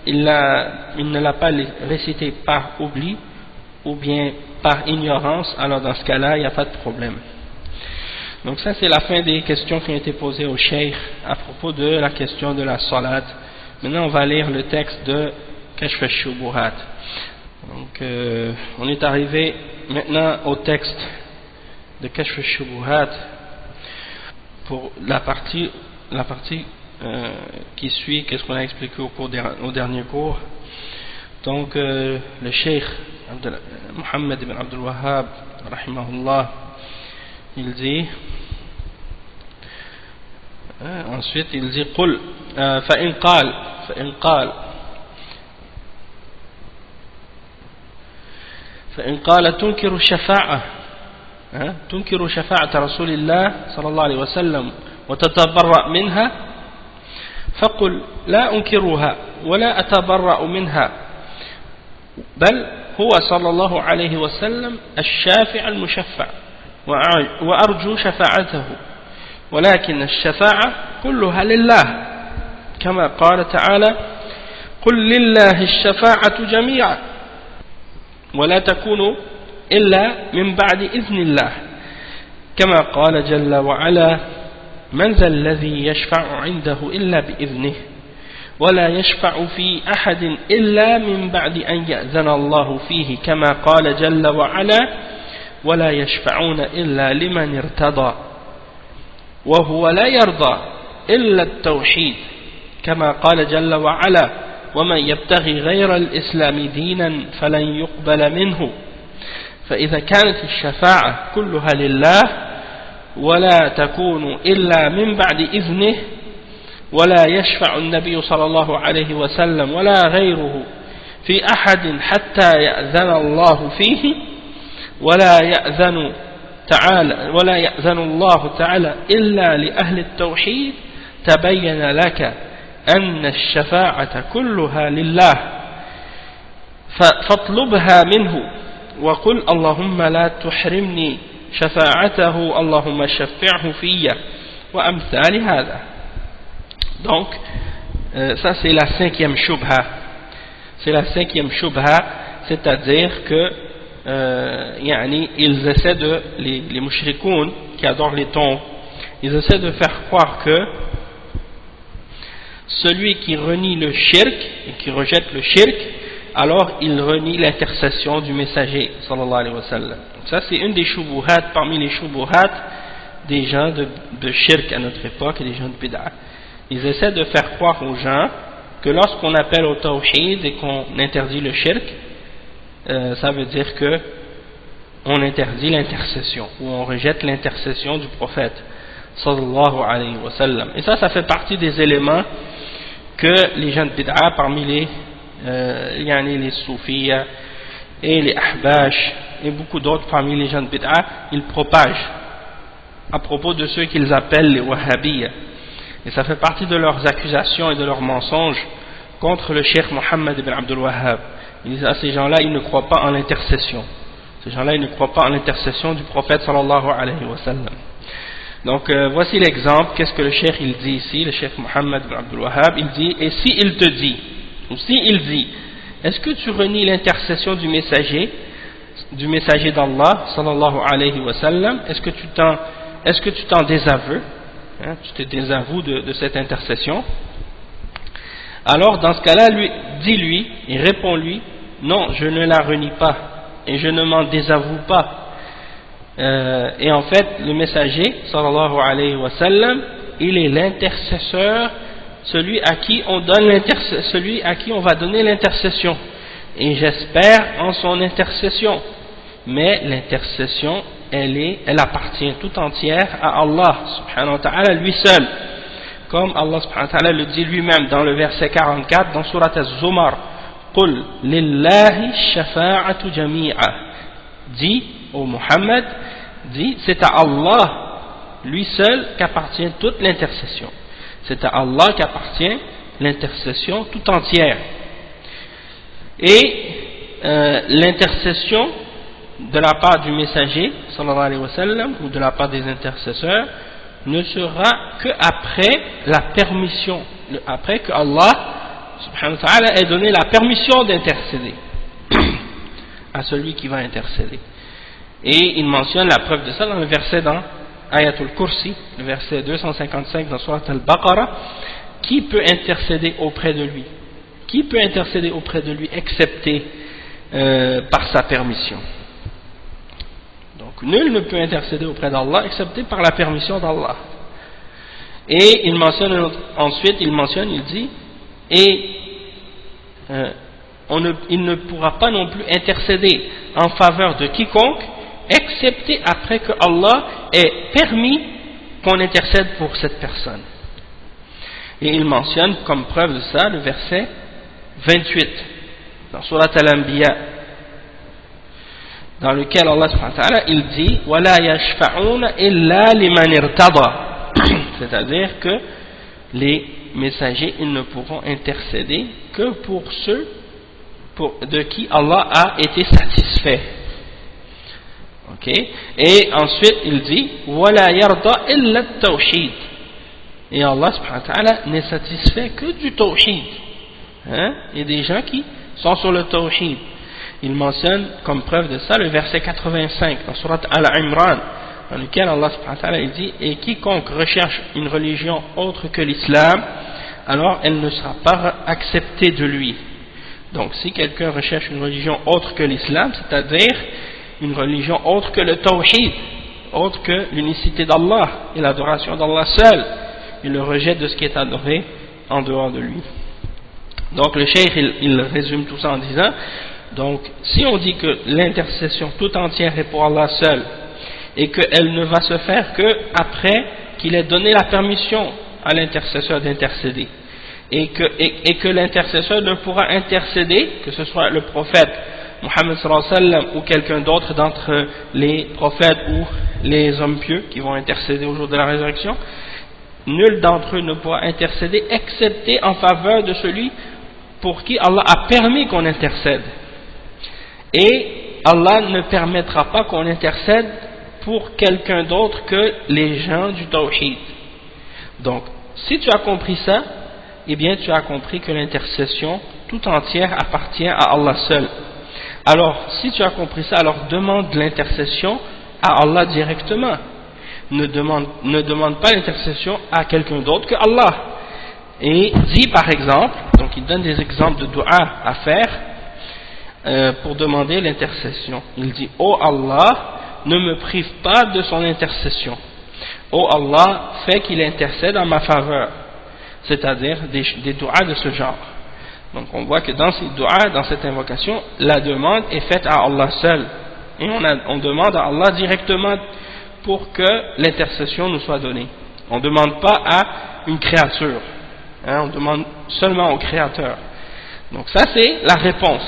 ne l'a pas récité par oubli ou bien par ignorance, alors dans ce cas-là il n'y a pas de problème. Donc ça c'est la fin des questions qui ont été posées au cheikh à propos de la question de la salat. Maintenant on va lire le texte de Kashf al-Shubuhat. Donc on est arrivé maintenant au texte de Kashf al-Shubuhat pour la partie qui suit, qu'est-ce qu'on a expliqué au dernier cours. Donc le cheikh Muhammad ibn Abdul Wahhab rahimahullah il dit ensuite il dit قل فإن قال تنكر شفاعة رسول الله صلى الله عليه وسلم وتتبرأ منها فقل لا أنكرها ولا أتبرأ منها بل هو صلى الله عليه وسلم الشافع المشفع وأرجو شفاعته ولكن الشفاعة كلها لله كما قال تعالى قل لله الشفاعة جميعا ولا تكون إلا من بعد إذن الله كما قال جل وعلا من ذا الذي يشفع عنده إلا بإذنه ولا يشفع في أحد إلا من بعد أن يأذن الله فيه كما قال جل وعلا ولا يشفعون إلا لمن ارتضى وهو لا يرضى إلا التوحيد كما قال جل وعلا ومن يبتغي غير الإسلام دينا فلن يقبل منه فإذا كانت الشفاعة كلها لله ولا تكون إلا من بعد إذنه ولا يشفع النبي صلى الله عليه وسلم ولا غيره في أحد حتى يأذن الله فيه ولا يأذن الله تعالى إلا لأهل التوحيد تبين لك أن الشفاعة كلها لله فاطلبها منه وقل اللهم لا تحرمني شفاعته اللهم شفعه في وأمثال هذا. Donc ça c'est la cinquième shubha, c'est-à-dire que ils essaient de, les mushrikoun qui adorent les tombes, ils essaient de faire croire que celui qui renie le shirk et qui rejette le shirk, alors il renie l'intercession du messager sallallahu alayhi wa sallam. Ça c'est une des shubuhat parmi les shubuhat des gens de shirk à notre époque et des gens de bid'ah. Ils essaient de faire croire aux gens que lorsqu'on appelle au tawhid et qu'on interdit le shirk, ça veut dire que on interdit l'intercession ou on rejette l'intercession du prophète sallallahu alayhi wa sallam. Et ça fait partie des éléments que les gens de bid'ah parmi les soufiyas et les ahbash et beaucoup d'autres parmi les gens de bid'ah, ils propagent à propos de ceux qu'ils appellent les wahhabiyas. Et ça fait partie de leurs accusations et de leurs mensonges contre le cheikh Muhammad ibn Abdul Wahhab. Ils disent à ces gens-là, ils ne croient pas en l'intercession. Ces gens-là, ils ne croient pas en l'intercession du prophète sallallahu alayhi wa sallam. Donc voici l'exemple. Qu'est-ce que le cheikh il dit ici, le cheikh Muhammad ibn Abdul Wahhab? Il dit, et si il te dit, ou si il dit, est-ce que tu renies l'intercession du messager d'Allah sallallahu alayhi wa sallam? Est-ce que tu t'en désaveux? Tu te désavoues de cette intercession? Alors dans ce cas-là, dis-lui et réponds-lui, non, je ne la renie pas et je ne m'en désavoue pas. Et en fait, le messager sallallahu alayhi wa sallam, il est l'intercesseur, celui à qui on va donner l'intercession. Et j'espère en son intercession. Mais l'intercession, elle appartient tout entière à Allah subhanahu wa ta'ala lui seul. comme Allah subhanahu wa ta'ala le dit lui-même dans le verset 44 dans Surat Az-Zumar, Qul lillahi shafa'atu jami'a. Dis, ô Muhammad, dis, c'est à Allah, lui seul, qu'appartient toute l'intercession. C'est à Allah qu'appartient l'intercession tout entière. Et l'intercession de la part du messager sallallahu alayhi wa sallam ou de la part des intercesseurs ne sera que après la permission, après que Allah subhanahu wa ta'ala ait donné la permission d'intercéder à celui qui va intercéder. Et il mentionne la preuve de ça dans le verset dans Ayatul Kursi, le verset 255 dans Surat Al-Baqarah. Qui peut intercéder auprès de lui? Qui peut intercéder auprès de lui excepté par sa permission? Donc nul ne peut intercéder auprès d'Allah excepté par la permission d'Allah. Et il mentionne ensuite, il dit, et il ne pourra pas non plus intercéder en faveur de quiconque excepté après que Allah ait permis qu'on intercède pour cette personne. Et il mentionne comme preuve de ça le verset 28 dans Surat Al-Anbiya, dans lequel Allah subhanahu wa ta'ala il dit وَلَا يَشْفَعُونَ إِلَّا لِمَنِ ارْتَضَى, c'est-à-dire que les messagers ils ne pourront intercéder que pour ceux de qui Allah a été satisfait. Ok. Et ensuite il dit وَلَا يَرْضَى إِلَّا التَّوْحِيدِ, et Allah subhanahu wa ta'ala n'est satisfait que du tawhid. Il y a des gens qui sont sur le tawhid. Il mentionne comme preuve de ça le verset 85 dans Surat Al-Imran, dans lequel Allah subhanahu wa ta'ala il dit, et quiconque recherche une religion autre que l'islam, alors elle ne sera pas acceptée de lui. Donc si quelqu'un recherche une religion autre que l'islam, c'est-à-dire une religion autre que le tawhid, autre que l'unicité d'Allah et l'adoration d'Allah seul, il le rejette de ce qui est adoré en dehors de lui. Donc le cheikh il résume tout ça en disant, donc si on dit que l'intercession tout entière est pour Allah seul et qu'elle ne va se faire que après qu'il ait donné la permission à l'intercesseur d'intercéder, et que l'intercesseur ne pourra intercéder, que ce soit le prophète Muhammad sallallahu alayhi wa sallam ou quelqu'un d'autre d'entre les prophètes ou les hommes pieux qui vont intercéder au jour de la résurrection, nul d'entre eux ne pourra intercéder excepté en faveur de celui pour qui Allah a permis qu'on intercède. Et Allah ne permettra pas qu'on intercède pour quelqu'un d'autre que les gens du tawhid. Donc, si tu as compris ça, eh bien tu as compris que l'intercession tout entière appartient à Allah seul. Alors, si tu as compris ça, alors demande l'intercession à Allah directement. Ne demande pas l'intercession à quelqu'un d'autre que Allah. Et dit par exemple, donc il donne des exemples de dua à faire pour demander l'intercession. Il dit, ô Allah, ne me prive pas de son intercession. Ô Allah, fais qu'il intercède en ma faveur. C'est-à-dire des duas de ce genre. Donc on voit que dans ces duas, dans cette invocation, la demande est faite à Allah seul. Et on demande à Allah directement pour que l'intercession nous soit donnée. On ne demande pas à une créature. On demande seulement au Créateur. Donc ça c'est la réponse.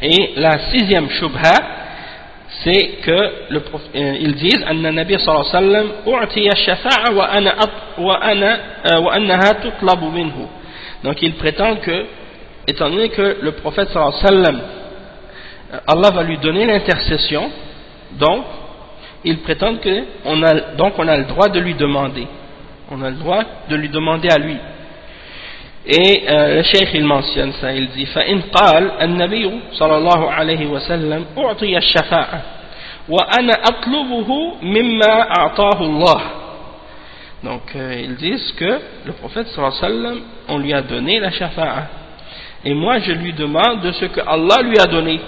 Et la sixième shubha, c'est que ils disent Anna Nabi sallallahu alayhi wa sallam u'tiya shafa'a wa annaha tutlabu minhu. Donc ils prétendent que, étant donné que le prophète sallallahu alayhi wa sallam, Allah va lui donner l'intercession, donc ils prétendent que on a le droit de lui demander. On a le droit de lui demander à lui. Et le cheikh il mentionne ça, il dit فَإِنْ قَالَ النَّبِيُّ صلى الله عليه وسلم أُعْطِيَ الشَّفَاعَةَ وَأَنَا أَطْلُبُهُ مِمَّا أَعْطَاهُ اللَّهُ. Donc ils disent que le prophète sallallahu alayhi wa sallam, on lui a donné la shafa'a, et moi je lui demande de ce que Allah lui a donné,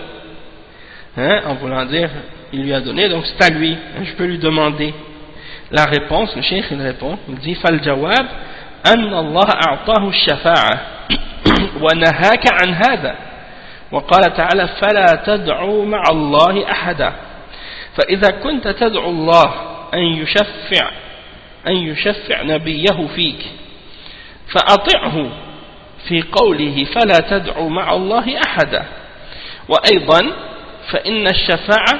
en voulant dire il lui a donné, donc c'est à lui, je peux lui demander. La réponse, le cheikh il répond, il dit فَالْجَوَابِ أن الله أعطاه الشفاعة ونهاك عن هذا وقال تعالى فلا تدعوا مع الله أحدا فإذا كنت تدعو الله أن يشفع نبيه فيك فأطعه في قوله فلا تدعو مع الله أحدا وأيضا فإن الشفاعة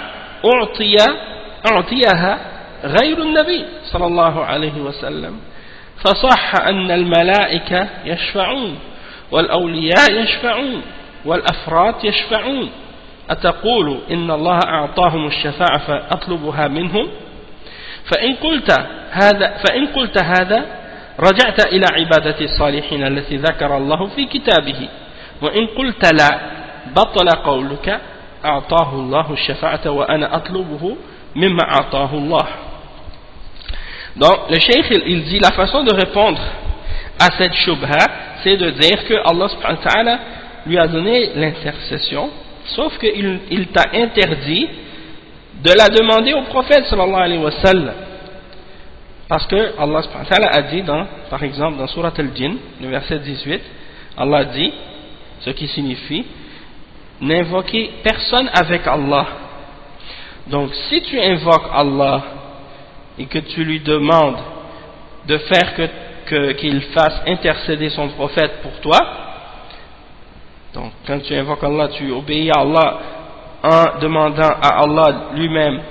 أعطيها غير النبي صلى الله عليه وسلم فصح أن الملائكة يشفعون والأولياء يشفعون والأفراد يشفعون أتقول إن الله أعطاهم الشفاعة فأطلبها منهم فإن قلت هذا رجعت إلى عبادة الصالحين التي ذكر الله في كتابه وإن قلت لا بطل قولك أعطاه الله الشفاعة وأنا أطلبه مما أعطاه الله. Donc le cheikh il dit la façon de répondre à cette shubha c'est de dire que Allah subhanahu wa ta'ala lui a donné l'intercession sauf qu'il t'a interdit de la demander au prophète sallallahu alayhi wa sallam parce que Allah subhanahu wa ta'ala a dit par exemple dans Surat al-Jinn le verset 18 Allah dit ce qui signifie n'invoquez personne avec Allah. Donc si tu invoques Allah et que tu lui demandes de faire qu'il fasse intercéder son prophète pour toi, donc quand tu invoques Allah, tu obéis à Allah en demandant à Allah lui-même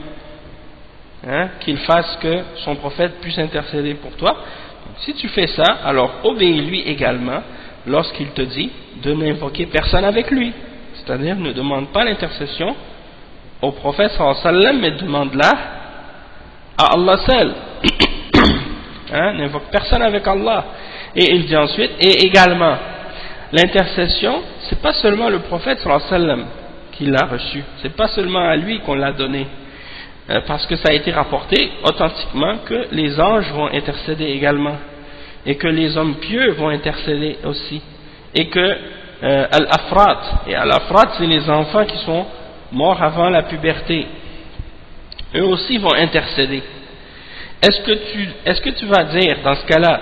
qu'il fasse que son prophète puisse intercéder pour toi. Donc, si tu fais ça, alors obéis-lui également lorsqu'il te dit de n'invoquer personne avec lui, c'est-à-dire ne demande pas l'intercession au prophète sallallahu alayhi wa sallam, mais demande-la à Allah seul. N'invoque personne avec Allah. Et il dit ensuite, et également, l'intercession, c'est pas seulement le prophète sallallahu alayhi wa sallam qui l'a reçu, c'est pas seulement à lui qu'on l'a donné, parce que ça a été rapporté authentiquement que les anges vont intercéder également, et que les hommes pieux vont intercéder aussi, et que Al-Afrat, et Al-Afrat c'est les enfants qui sont morts avant la puberté, eux aussi vont intercéder. Est-ce que tu vas dire dans ce cas-là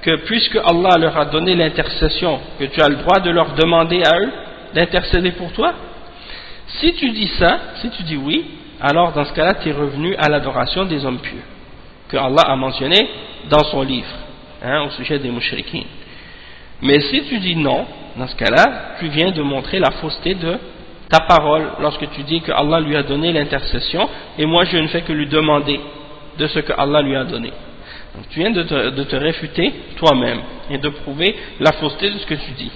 que puisque Allah leur a donné l'intercession, que tu as le droit de leur demander à eux d'intercéder pour toi? Si tu dis ça, si tu dis oui, alors dans ce cas-là tu es revenu à l'adoration des hommes pieux que Allah a mentionné dans son livre au sujet des mushrikines. Mais si tu dis non, dans ce cas-là tu viens de montrer la fausseté de ta parole lorsque tu dis que Allah lui a donné l'intercession et moi je ne fais que lui demander de ce que Allah lui a donné. Donc tu viens de te réfuter toi-même et de prouver la fausseté de ce que tu dis.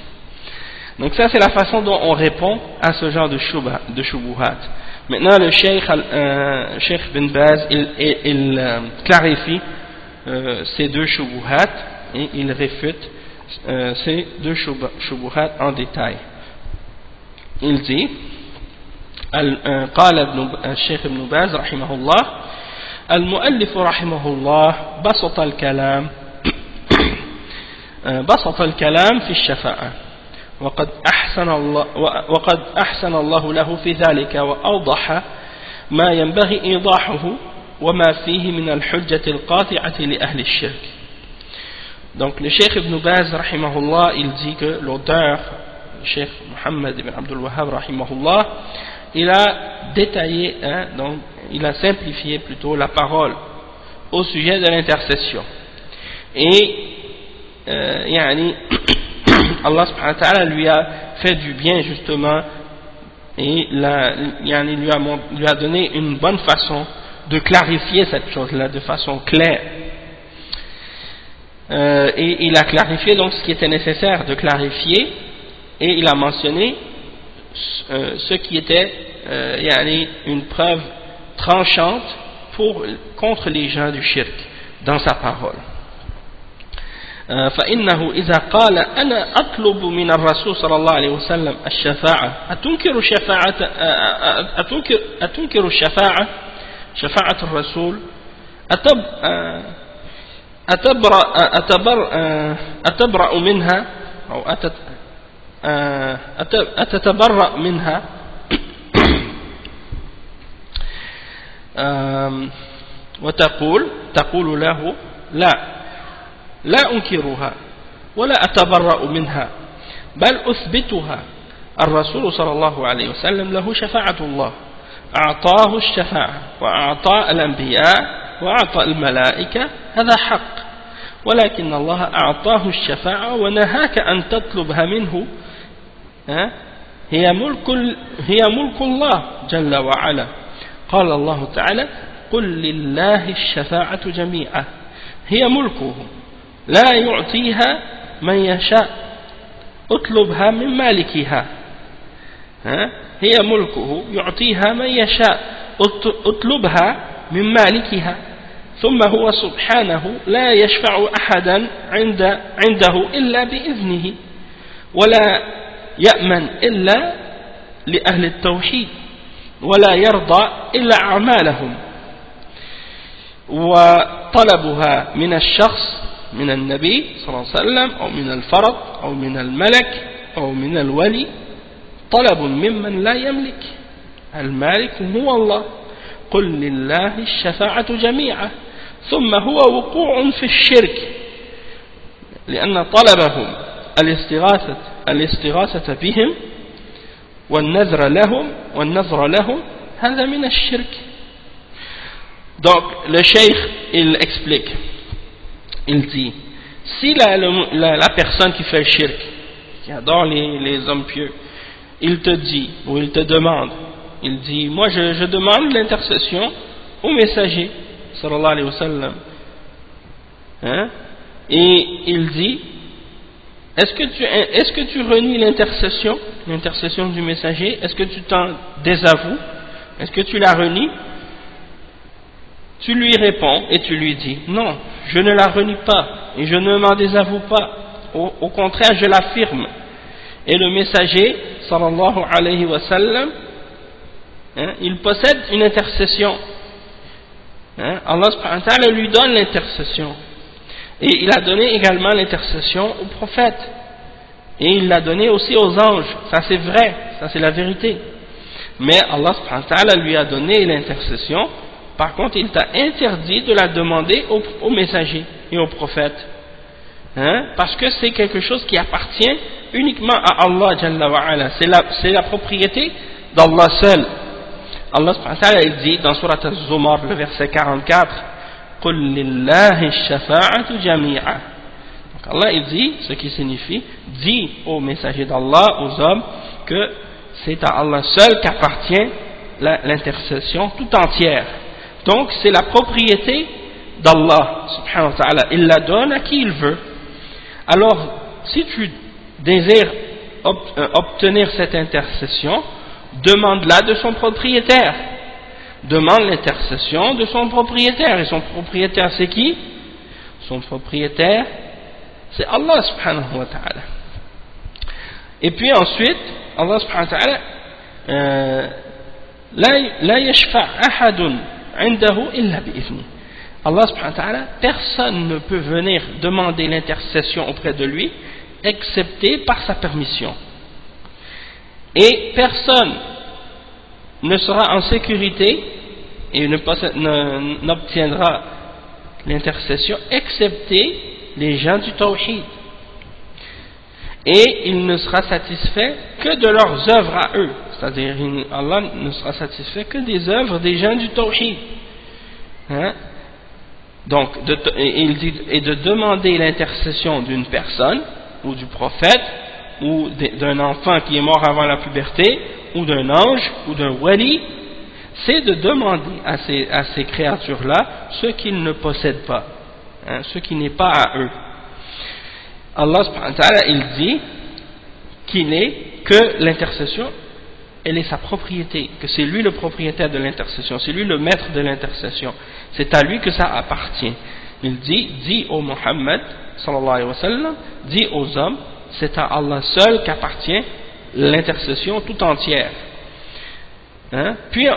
Donc ça c'est la façon dont on répond à ce genre de shubuhat. Maintenant le Cheikh bin Baz il clarifie ces deux shubuhat et il réfute ces deux shubuhat en détail. Il dit قال الشيخ ابن باز رحمه الله المؤلف رحمه الله بسط الكلام في الشفاعة وقد أحسن الله له في ذلك وأوضح ما ينبغي إيضاحه وما فيه من الحجة القاطعة لأهل الشرك. Donc le Cheikh Ibn Baz rahimahullah il dit que l'auteur Cheikh Mohammed ibn Abdul Wahhab rahimahullah il a détaillé donc il a simplifié plutôt la parole au sujet de l'intercession et Allah subhanahu wa ta'ala lui a fait du bien justement et lui a donné une bonne façon de clarifier cette chose-là de façon claire et il a clarifié donc ce qui était nécessaire de clarifier et il a mentionné ce qui était une preuve tranchante contre les gens du shirk dans sa parole. فإنه إذا قال أنا أطلب من الرسول صلى الله عليه وسلم الشفاعة أتنكر الشفاعة شفاعة الرسول أتبرأ منها أو أتتبرأ منها وتقول له لا أنكرها ولا أتبرأ منها بل أثبتها الرسول صلى الله عليه وسلم له شفاعة الله أعطاه الشفاعة وأعطى الأنبياء وأعطى الملائكة هذا حق ولكن الله أعطاه الشفاعة ونهاك أن تطلبها منه هي ملك الله جل وعلا قال الله تعالى قل لله الشفاعة جميعا هي ملكه لا يعطيها من يشاء اطلبها من مالكها هي ملكه يعطيها من يشاء اطلبها من مالكها ثم هو سبحانه لا يشفع أحدا عنده إلا بإذنه ولا يأمن إلا لأهل التوحيد ولا يرضى إلا أعمالهم وطلبها من الشخص من النبي صلى الله عليه وسلم أو من الفرد أو من الملك أو من الولي طلب ممن لا يملك المالك هو الله قل لله الشفاعة جميعا ثم هو وقوع في الشرك لأن طلبهم الاستغاثة بهم والنذر لهم هذا من الشرك. Donc le cheikh il explique, il dit si la personne qui fait le shirk, qui adore les hommes pieux, il te dit ou il te demande, il dit moi je demande l'intercession au messager sallallahu alayhi wa sallam, et il dit est-ce que tu renies l'intercession du messager, est-ce que tu t'en désavoues, est-ce que tu la renies? Tu lui réponds et tu lui dis non, je ne la renie pas et je ne m'en désavoue pas, au contraire je l'affirme. Et le messager sallallahu alayhi wa sallam, il possède une intercession, Allah subhanahu wa ta'ala lui donne l'intercession et il a donné également l'intercession aux prophètes et il l'a donné aussi aux anges, ça c'est vrai, ça c'est la vérité, mais Allah subhanahu wa ta'ala lui a donné l'intercession. Par contre, il t'a interdit de la demander aux messagers et aux prophètes, parce que c'est quelque chose qui appartient uniquement à Allah Jalla wa Ala. C'est la propriété d'Allah seul. Allah subhanahu wa ta'ala il dit dans Surat Az-Zumar, le verset 44, قُلْ لِلَّهِ الشَّفَاعَةُ جَمِيعًا. Donc Allah il dit, ce qui signifie, dit aux messagers d'Allah, aux hommes, que c'est à Allah seul qu'appartient l'intercession tout entière. Donc c'est la propriété d'Allah subhanahu wa ta'ala, il la donne à qui il veut. Alors si tu désires obtenir cette intercession, demande-la de son propriétaire, demande l'intercession de son propriétaire, et son propriétaire c'est qui? Son propriétaire c'est Allah subhanahu wa ta'ala. Et puis ensuite Allah subhanahu wa ta'ala la yashfa' ahadun عنده إلا بإذنه. Allah subhanahu wa ta'ala, personne ne peut venir demander l'intercession auprès de lui excepté par sa permission, et personne ne sera en sécurité et n'obtiendra l'intercession excepté les gens du tawhid, et il ne sera satisfait que de leurs œuvres à eux, c'est-à-dire Allah ne sera satisfait que des œuvres des gens du tawhid. Donc il dit, et de demander l'intercession d'une personne ou du prophète ou d'un enfant qui est mort avant la puberté ou d'un ange ou d'un wali, c'est de demander à ces créatures-là ce qu'ils ne possèdent pas, ce qui n'est pas à eux. Allah subhanahu wa ta'ala il dit que l'intercession elle est sa propriété, que c'est lui le propriétaire de l'intercession, c'est lui le maître de l'intercession, c'est à lui que ça appartient. Il dit au Muhammad sallallahu alayhi wa sallam, dit aux hommes, c'est à Allah seul qu'appartient l'intercession tout entière. Puis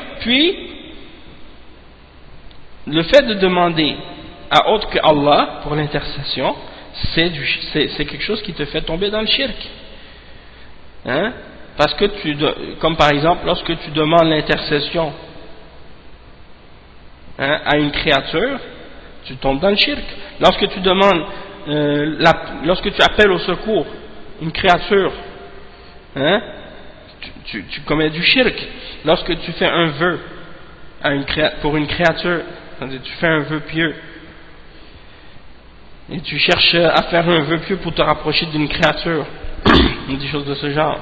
le fait de demander à autre que Allah pour l'intercession, c'est quelque chose qui te fait tomber dans le shirk. Parce que comme par exemple lorsque tu demandes l'intercession à une créature, tu tombes dans le shirk. Lorsque tu demandes lorsque tu appelles au secours une créature, tu commets du shirk. Lorsque tu fais un vœu pour une créature c'est-à-dire tu fais un vœu pieux et tu cherches à faire un vœu pieux pour te rapprocher d'une créature ou des choses de ce genre.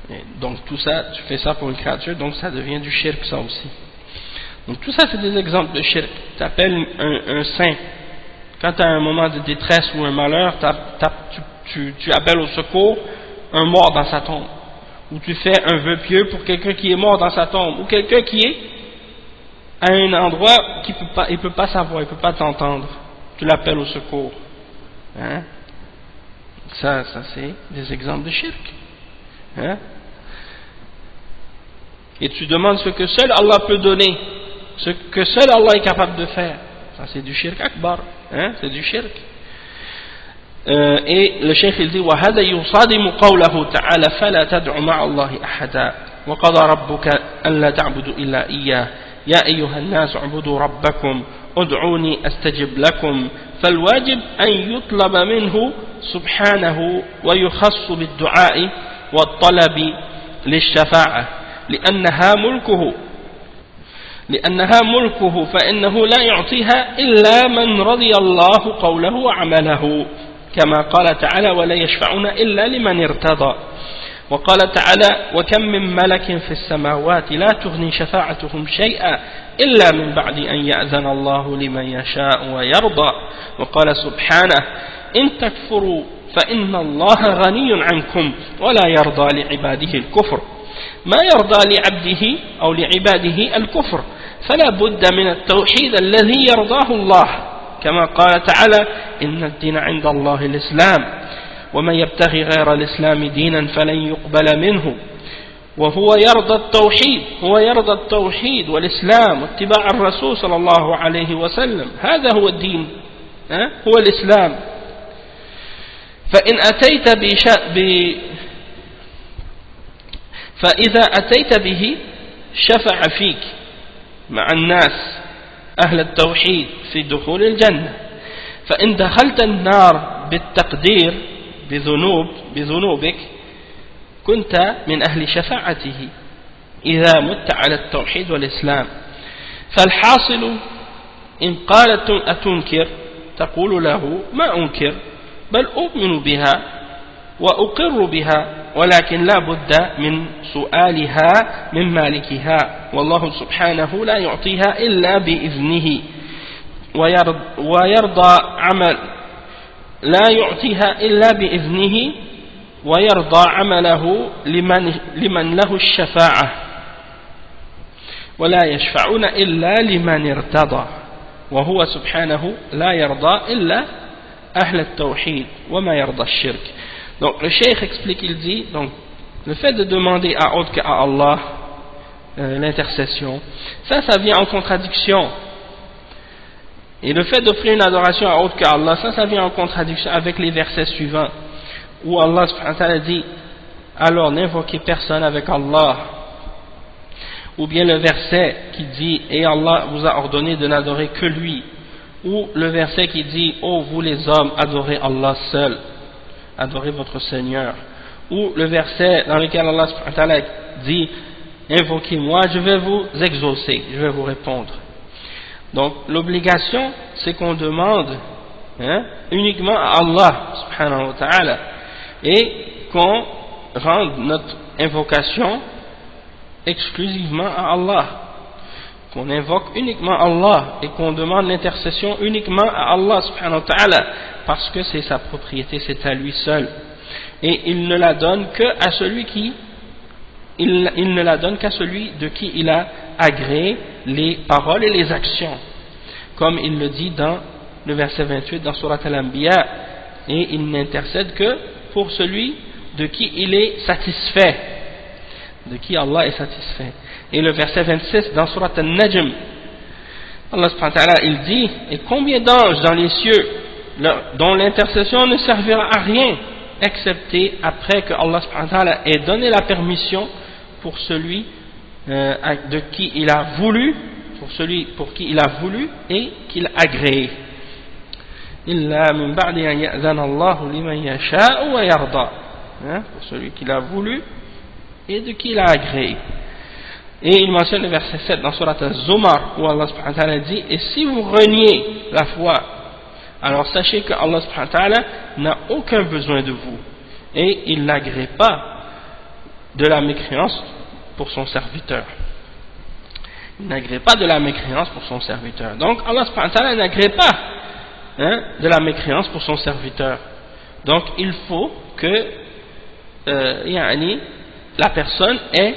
Et donc tout ça, tu fais ça pour une créature, donc ça devient du shirk, ça aussi. Donc tout ça c'est des exemples de shirk. Tu appelles un saint quand tu as un moment de détresse ou un malheur, tu appelles au secours un mort dans sa tombe, ou tu fais un vœu pieux pour quelqu'un qui est mort dans sa tombe, ou quelqu'un qui est à un endroit qu'il ne peut pas savoir, il ne peut pas t'entendre, tu l'appelles au secours. Hein? Ça c'est des exemples de shirk. Hein? Et tu demandes ce que seul Allah peut donner, ce que seul Allah est capable de faire. Ça c'est du shirk akbar, hein? C'est du shirk. Et le cheikh il dit وهذا يصادم قوله تعالى فلا تدع مع الله أحدا وقضى ربك ألا تعبدوا إلا إياه يا أيها الناس اعبدوا ربكم ادعوني أستجب لكم فالواجب أن يطلب منه سبحانه ويخص بالدعاء والطلب للشفاعة لأنها ملكه فإنه لا يعطيها إلا من رضي الله قوله وعمله كما قال تعالى ولا يشفعون إلا لمن ارتضى وقال تعالى وكم من ملك في السماوات لا تغني شفاعتهم شيئا إلا من بعد أن يأذن الله لمن يشاء ويرضى وقال سبحانه إن تكفروا فإن الله غني عنكم ولا يرضى لعباده الكفر ما يرضى لعبده أو لعباده الكفر فلا بد من التوحيد الذي يرضاه الله كما قال تعالى إن الدين عند الله الإسلام ومن يبتغي غير الإسلام دينا فلن يقبل منه وهو يرضى التوحيد والإسلام واتباع الرسول صلى الله عليه وسلم هذا هو الدين هو الإسلام فإذا أتيت به شفع فيك مع الناس أهل التوحيد في دخول الجنة فإن دخلت النار بالتقدير بذنوبك كنت من أهل شفاعته إذا مت على التوحيد والإسلام فالحاصل إن قالت أتنكر تقول له ما أنكر بل أؤمن بها وأقر بها ولكن لا بد من سؤالها من مالكها والله سبحانه لا يعطيها إلا بإذنه ويرضى عمل لا يعطيها إلا بإذنه ويرضى عمله لمن له الشفاعة ولا يشفعون إلا لمن ارتضى وهو سبحانه لا يرضى إلا أهل التوحيد وما يرضى الشرك. Donc le cheikh explique, il dit, donc le fait de demander à autre qu'à Allah l'intercession, ça vient en contradiction. Et le fait d'offrir une adoration à autre qu'à Allah, ça vient en contradiction avec les versets suivants, où Allah subhanahu wa ta'ala dit, alors n'invoquez personne avec Allah. Ou bien le verset qui dit, et Allah vous a ordonné de n'adorer que lui. Ou le verset qui dit, ô vous les hommes, adorez Allah seul. Adorez votre Seigneur. Ou le verset dans lequel Allah subhanahu wa ta'ala dit invoquez-moi, je vais vous exaucer, je vais vous répondre. Donc l'obligation c'est qu'on demande uniquement à Allah subhanahu wa ta'ala et qu'on rende notre invocation exclusivement à Allah, qu'on invoque uniquement Allah et qu'on demande l'intercession uniquement à Allah subhanahu wa ta'ala parce que c'est sa propriété, c'est à lui seul et il ne la donne qu'à celui il ne la donne qu'à celui de qui il a agréé les paroles et les actions, comme il le dit dans le verset 28 dans Surat Al-Anbiya, et il n'intercède que pour celui de qui il est satisfait, de qui Allah est satisfait. Et le verset 26 dans Surat Al-Najm, Allah subhanahu wa ta'ala il dit, et combien d'anges dans les cieux dont l'intercession ne servira à rien excepté après que Allah subhanahu wa ta'ala ait donné la permission pour celui de qui il a voulu, pour celui pour qui il a voulu et qu'il a agréé. Illa min ba'di an ya'zana Allahu liman yasha'u wa yarda, pour celui qu'il a voulu et de qui il a agréé. Et il mentionne le verset 7 dans Surat Az-Zumar où Allah subhanahu wa ta'ala dit: et si vous reniez la foi, alors sachez que Allah subhanahu wa ta'ala n'a aucun besoin de vous et il n'agrée pas de la mécréance pour son serviteur. Il n'agrée pas de la mécréance pour son serviteur. Donc Allah subhanahu wa ta'ala n'agrée pas de la mécréance pour son serviteur. Donc il faut que la personne ait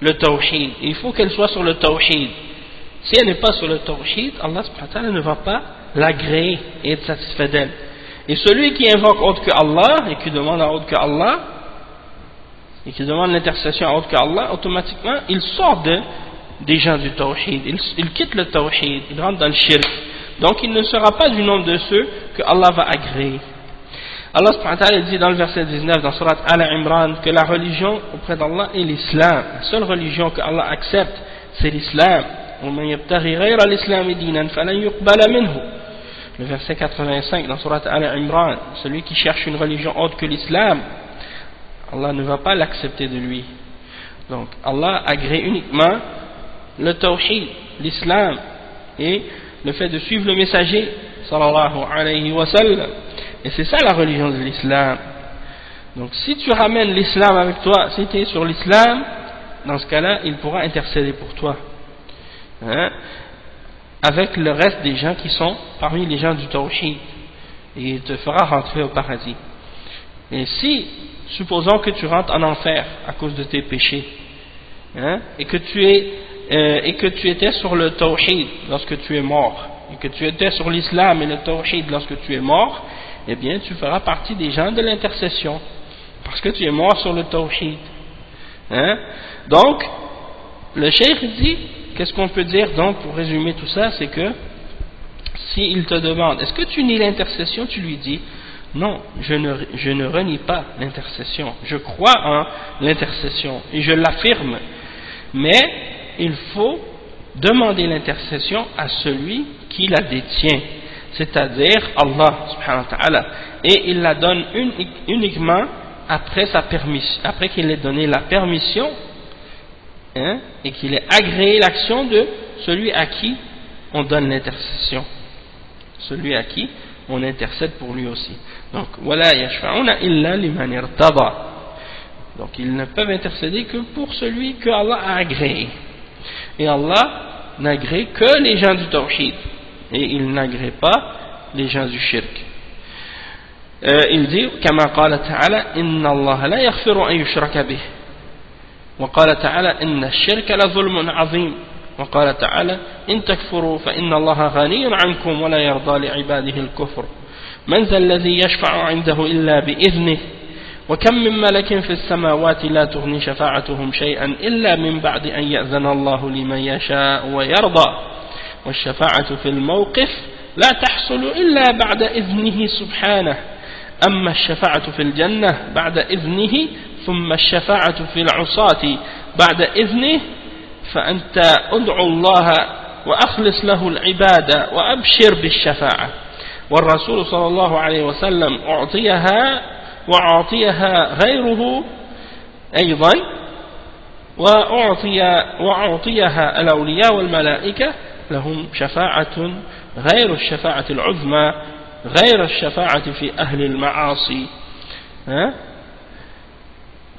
le tawhid. Il faut qu'elle soit sur le tawhid. Si elle n'est pas sur le tawhid, Allah subhanahu wa ta'ala ne va pas l'agréer et être satisfait d'elle. Et celui qui invoque autre que Allah et qui demande à autre que Allah et qui demande l'intercession à autre que Allah, automatiquement il sort des gens du tawhid, il quitte le tawhid, il rentre dans le shirk. Donc il ne sera pas du nombre de ceux que Allah va agréer. Allah subhanahu wa ta'ala dit dans le verset 19 dans Surat Al-Imran que la religion auprès d'Allah est l'islam. La seule religion que Allah accepte, c'est l'islam. Le verset 85 dans Surat Al-Imran, celui qui cherche une religion autre que l'islam, Allah ne va pas l'accepter de lui. Donc Allah agrée uniquement le tawhid, l'islam et le fait de suivre le messager sallallahu alayhi wa sallam. Et c'est ça la religion de l'islam. Donc si tu ramènes l'islam avec toi, si tu es sur l'islam, dans ce cas-là, il pourra intercéder pour toi. Avec le reste des gens qui sont parmi les gens du tawhid. Et il te fera rentrer au paradis. Et si, supposons que tu rentres en enfer à cause de tes péchés, et que tu étais sur le tawhid lorsque tu es mort, et que tu étais sur l'islam et le tawhid lorsque tu es mort, eh bien tu feras partie des gens de l'intercession, parce que tu es mort sur le tawhid. Donc, le cheikh dit, qu'est-ce qu'on peut dire donc pour résumer tout ça, c'est que s'il te demande, est-ce que tu nies l'intercession, tu lui dis, non, je ne renie pas l'intercession, je crois en l'intercession et je l'affirme, mais il faut demander l'intercession à celui qui la détient, c'est-à-dire Allah subhanahu wa ta'ala, et il la donne uniquement après sa permission, après qu'il ait donné la permission, et qu'il ait agréé l'action de celui à qui on donne l'intercession, celui à qui on intercède pour lui aussi. Donc wala yashfa'una illa liman irtada. Donc ils ne peuvent intercéder que pour celui que Allah a agréé, et Allah n'agrée que les gens du tawhid et il n'agrée pas les gens du shirk. Il dit كما قال تعالى إن الله لا يغفر أن يشرك به وقال تعالى إن الشرك لظلم عظيم وقال تعالى إن تكفروا فإن الله غني عنكم ولا يرضى لعباده الكفر من ذا الذي يشفع عنده إلا بإذنه وكم من ملك في السماوات لا تغني شفاعتهم شيئا إلا من بعد أن يأذن الله لمن يشاء ويرضى والشفاعة في الموقف لا تحصل إلا بعد إذنه سبحانه أما الشفاعة في الجنة بعد إذنه ثم الشفاعة في العصاة بعد إذنه فأنت أدعو الله وأخلص له العبادة وأبشر بالشفاعة والرسول صلى الله عليه وسلم وأعطيها غيره أيضا وأعطيها الأولياء والملائكة لهم شفاعة غير الشفاعة العظمى غير الشفاعة في أهل المعاصي.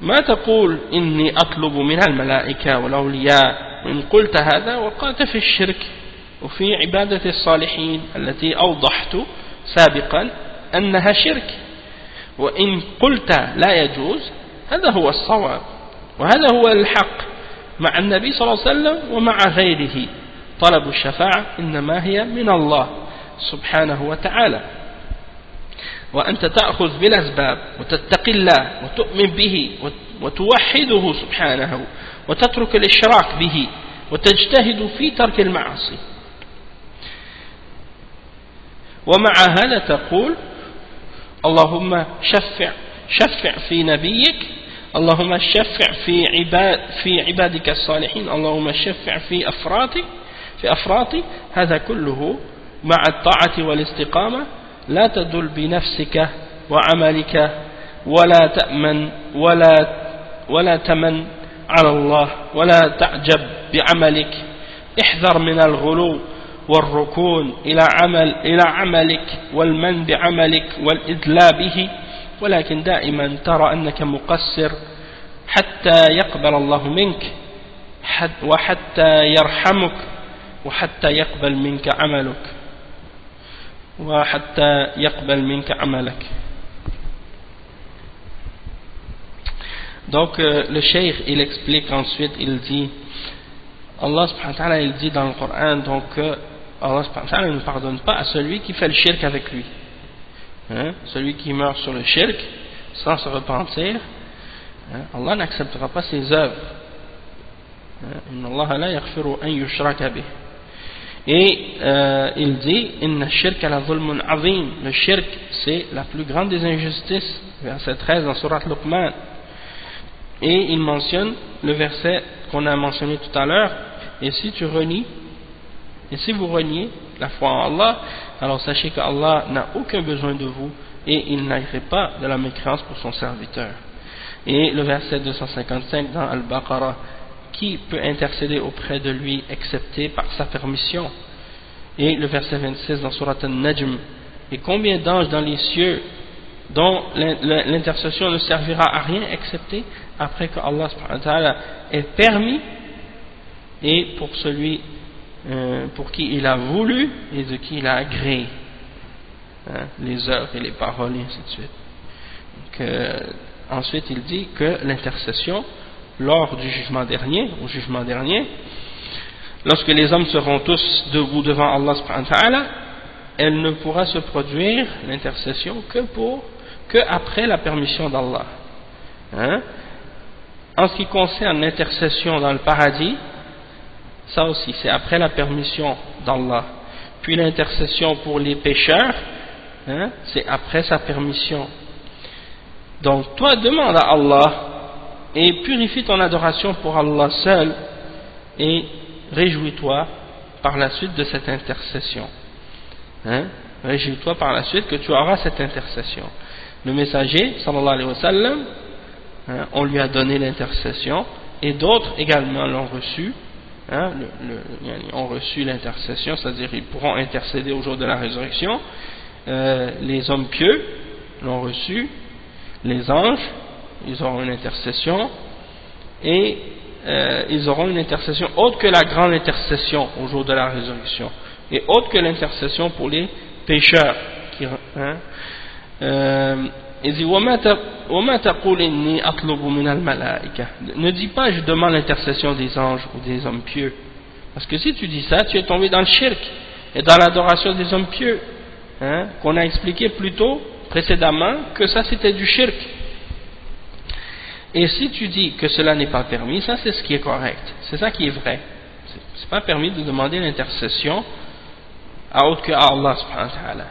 ما تقول إني أطلب من الملائكة والأولياء وإن قلت هذا وقعت في الشرك وفي عبادة الصالحين التي أوضحت سابقا أنها شرك، وإن قلت لا يجوز هذا هو الصواب وهذا هو الحق مع النبي صلى الله عليه وسلم ومع غيره. طلب الشفاعة إنما هي من الله سبحانه وتعالى، وأنت تأخذ بالأسباب وتتقي الله وتؤمن به وتوحده سبحانه وتترك الإشراك به وتجتهد في ترك المعاصي، ومع هذا تقول اللهم شفع في نبيك، اللهم شفع في عبادك الصالحين، اللهم شفع في أفراطي. هذا كله مع الطاعة والاستقامة لا تدل بنفسك وعملك ولا تمن على الله ولا تعجب بعملك احذر من الغلو والركون إلى عملك والمن بعملك والإدلاء به ولكن دائما ترى أنك مقصر حتى يقبل الله منك وحتى يرحمك وحتى يقبل منك عملك. Donc le cheikh il explique ensuite, il dit Allah subhanahu wa ta'ala il dit dans le Coran donc Allah subhanahu wa ta'ala ne pardonne pas à celui qui fait le shirk avec lui, celui qui meurt sur le shirk sans se repentir, Allah n'acceptera pas ses œuvres. Inna Allah la yaghfiru an yushraka bih. Et il dit Inna shirka la zulmun azim, le shirk c'est la plus grande des injustices, verset 13 dans Surat Luqman. Et il mentionne le verset qu'on a mentionné tout à l'heure, et si vous reniez la foi en Allah, alors sachez qu'Allah n'a aucun besoin de vous et il n'agrée pas de la mécréance pour son serviteur. Et le verset 255 dans Al-Baqarah, qui peut intercéder auprès de lui excepté par sa permission? Et le verset 26 dans Surat An-Najm, et combien d'anges dans les cieux dont l'intercession ne servira à rien excepté après que Allah subhanahu wa ta'ala ait permis, et pour celui pour qui il a voulu et de qui il a agréé, les œuvres et les paroles et ainsi de suite. Donc, ensuite il dit que l'intercession lors du jugement dernier, lorsque les hommes seront tous debout devant Allah subhanahu wa ta'ala, elle ne pourra se produire, l'intercession, que après la permission d'Allah. En ce qui concerne l'intercession dans le paradis, ça aussi c'est après la permission d'Allah. Puis l'intercession pour les pécheurs, c'est après sa permission. Donc toi demande à Allah et purifie ton adoration pour Allah seul et réjouis-toi par la suite de cette intercession. Réjouis-toi par la suite que tu auras cette intercession. Le messager sallallahu alayhi wa sallam, on lui a donné l'intercession et d'autres également l'ont reçu, ont reçu l'intercession, c'est-à-dire ils pourront intercéder au jour de la résurrection. Les hommes pieux l'ont reçu, les anges ils auront une intercession et ils auront une intercession autre que la grande intercession au jour de la résurrection et autre que l'intercession pour les pécheurs il dit ne dis pas je demande l'intercession des anges ou des hommes pieux, parce que si tu dis ça tu es tombé dans le shirk et dans l'adoration des hommes pieux, qu'on a expliqué plus tôt précédemment que ça c'était du shirk. Et si tu dis que cela n'est pas permis, ça c'est ce qui est correct, c'est ça qui est vrai. C'est pas permis de demander l'intercession à autre que Allah subhanahu wa ta'ala.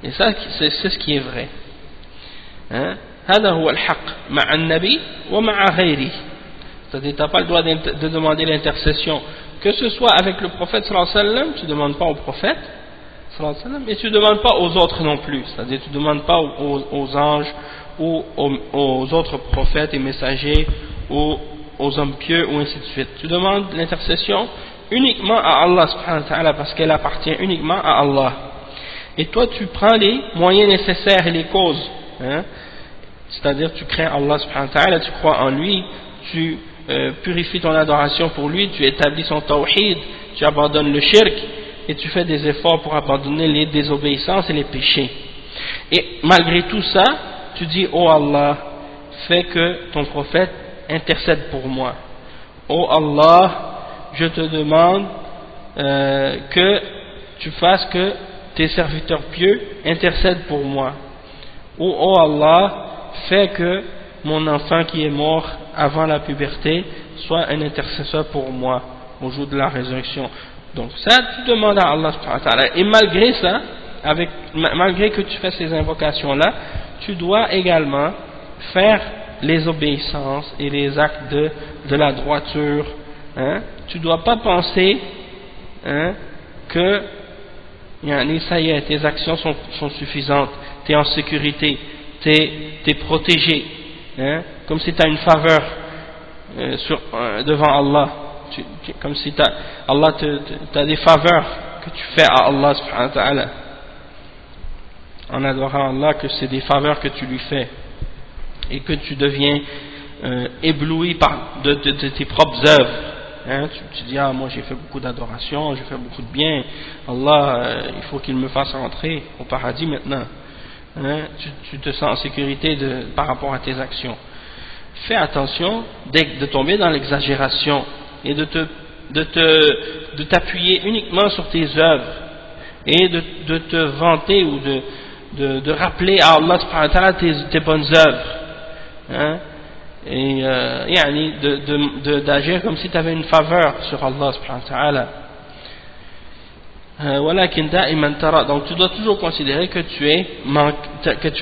Et ça c'est ce qui est vrai. هذا هو الحق مع النبي ومع غيره. C'est-à-dire tu n'as pas le droit de demander l'intercession, que ce soit avec le prophète sallallahu alayhi wa sallam, tu ne demandes pas au prophète sallallahu alayhi wa sallam, et tu ne demandes pas aux autres non plus, c'est-à-dire tu ne demandes pas aux anges ou aux autres prophètes et messagers ou aux hommes pieux ou ainsi de suite. Tu demandes l'intercession uniquement à Allah subhanahu wa ta'ala parce qu'elle appartient uniquement à Allah. Et toi tu prends les moyens nécessaires et les causes, c'est-à-dire tu crains Allah subhanahu wa ta'ala, tu crois en lui, tu purifies ton adoration pour lui, tu établis son tawhid, tu abandonnes le shirk et tu fais des efforts pour abandonner les désobéissances et les péchés. Et malgré tout ça, tu dis oh Allah, fais que ton prophète intercède pour moi. Oh Allah, je te demande que tu fasses que tes serviteurs pieux intercèdent pour moi. Oh Allah, fais que mon enfant qui est mort avant la puberté soit un intercesseur pour moi au jour de la résurrection. Donc ça tu demandes à Allah subhanahu wa ta'ala, et malgré ça, malgré que tu fais ces invocations là, tu dois également faire les obéissances et les actes de la droiture. Tu ne dois pas penser que ça y est, tes actions sont suffisantes, tu es en sécurité, tu es protégé, comme si tu as une faveur devant Allah, comme si Allah t'as des faveurs que tu fais à Allah subhanahu wa ta'ala, en adorant Allah, que c'est des faveurs que tu lui fais et que tu deviens ébloui de tes propres œuvres, hein, tu dis ah moi j'ai fait beaucoup d'adoration, j'ai fait beaucoup de bien, Allah il faut qu'il me fasse rentrer au paradis maintenant, hein, tu te sens en sécurité par rapport à tes actions. Fais attention de tomber dans l'exagération et de t'appuyer uniquement sur tes œuvres et de te vanter ou de rappeler à Allah subhanahu wa ta'ala tes bonnes œuvres, hein, et d'agir comme si tu avais une faveur sur Allah subhanahu wa ta'ala. Donc tu dois toujours considérer que tu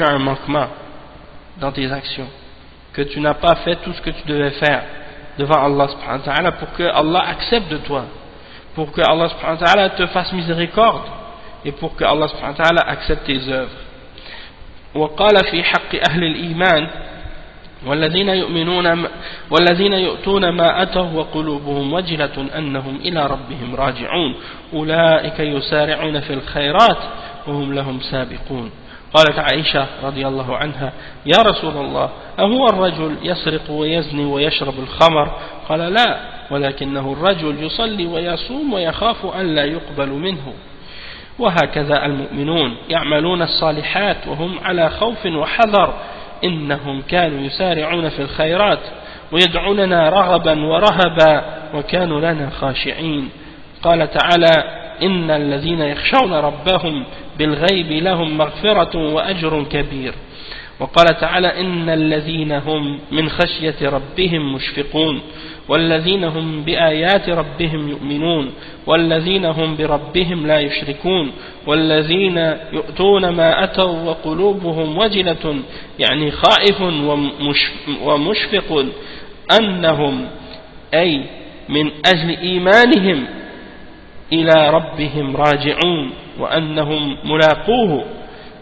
as un manquement dans tes actions, que tu n'as pas fait tout ce que tu devais faire devant Allah subhanahu wa ta'ala pour que Allah accepte de toi, pour que Allah subhanahu wa ta'ala te fasse miséricorde et pour que Allah subhanahu wa ta'ala accepte tes œuvres. وقال في حق أهل الإيمان والذين يؤتون ما أتوا وقلوبهم وجلة أنهم إلى ربهم راجعون أولئك يسارعون في الخيرات وهم لهم سابقون. قالت عائشة رضي الله عنها يا رسول الله أهو الرجل يسرق ويزني ويشرب الخمر؟ قال لا ولكنه الرجل يصلي ويصوم ويخاف أن لا يقبل منه. وهكذا المؤمنون يعملون الصالحات وهم على خوف وحذر إنهم كانوا يسارعون في الخيرات ويدعوننا رغبا ورهبا وكانوا لنا خاشعين. قال تعالى إن الذين يخشون ربهم بالغيب لهم مغفرة وأجر كبير. وقال تعالى إن الذين هم من خشية ربهم مشفقون والذين هم بآيات ربهم يؤمنون والذين هم بربهم لا يشركون والذين يؤتون ما أتوا وقلوبهم وجلة يعني خائف ومشفق أنهم أي من أجل إيمانهم إلى ربهم راجعون وأنهم ملاقوه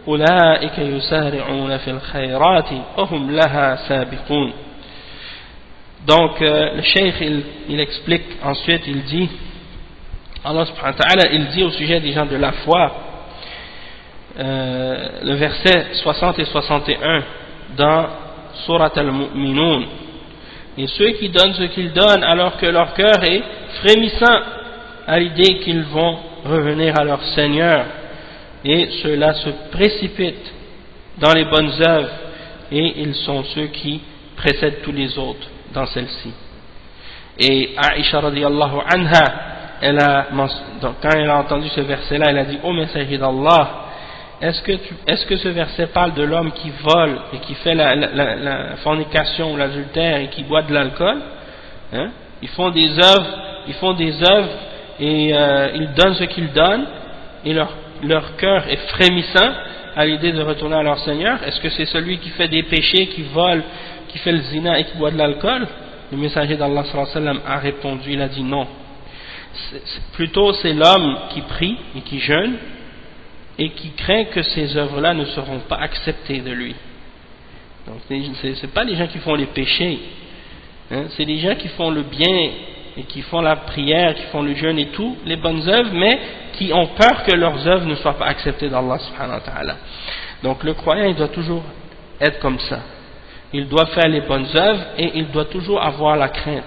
أولئك يسارعون في الخيرات وهم لها سابقون. Donc le cheikh il explique ensuite, il dit, Allah subhanahu wa ta'ala il dit au sujet des gens de la foi, le verset 60 et 61 dans Surat al-Mu'minun, et ceux qui donnent ce qu'ils donnent alors que leur cœur est frémissant à l'idée qu'ils vont revenir à leur Seigneur, et ceux-là se précipitent dans les bonnes œuvres et ils sont ceux qui précèdent tous les autres dans celle-ci. Et Aïcha radiyallahu anha, donc quand elle a entendu ce verset-là, elle a dit: ô messager d'Allah, est-ce que ce verset parle de l'homme qui vole et qui fait la fornication ou l'adultère et qui boit de l'alcool, hein? Ils font des œuvres et ils donnent ce qu'ils donnent et leur cœur est frémissant à l'idée de retourner à leur Seigneur. Est-ce que c'est celui qui fait des péchés, qui vole, qui fait le zina et qui boit de l'alcool? Le messager d'Allah sallallahu alayhi wa sallam a répondu, il a dit non. Plutôt c'est l'homme qui prie et qui jeûne et qui craint que ces œuvres-là ne seront pas acceptées de lui. Donc c'est pas les gens qui font les péchés, hein, c'est les gens qui font le bien et qui font la prière, qui font le jeûne et tout, les bonnes œuvres, mais qui ont peur que leurs œuvres ne soient pas acceptées d'Allah subhanahu wa ta'ala. Donc le croyant, il doit toujours être comme ça. Il doit faire les bonnes œuvres et il doit toujours avoir la crainte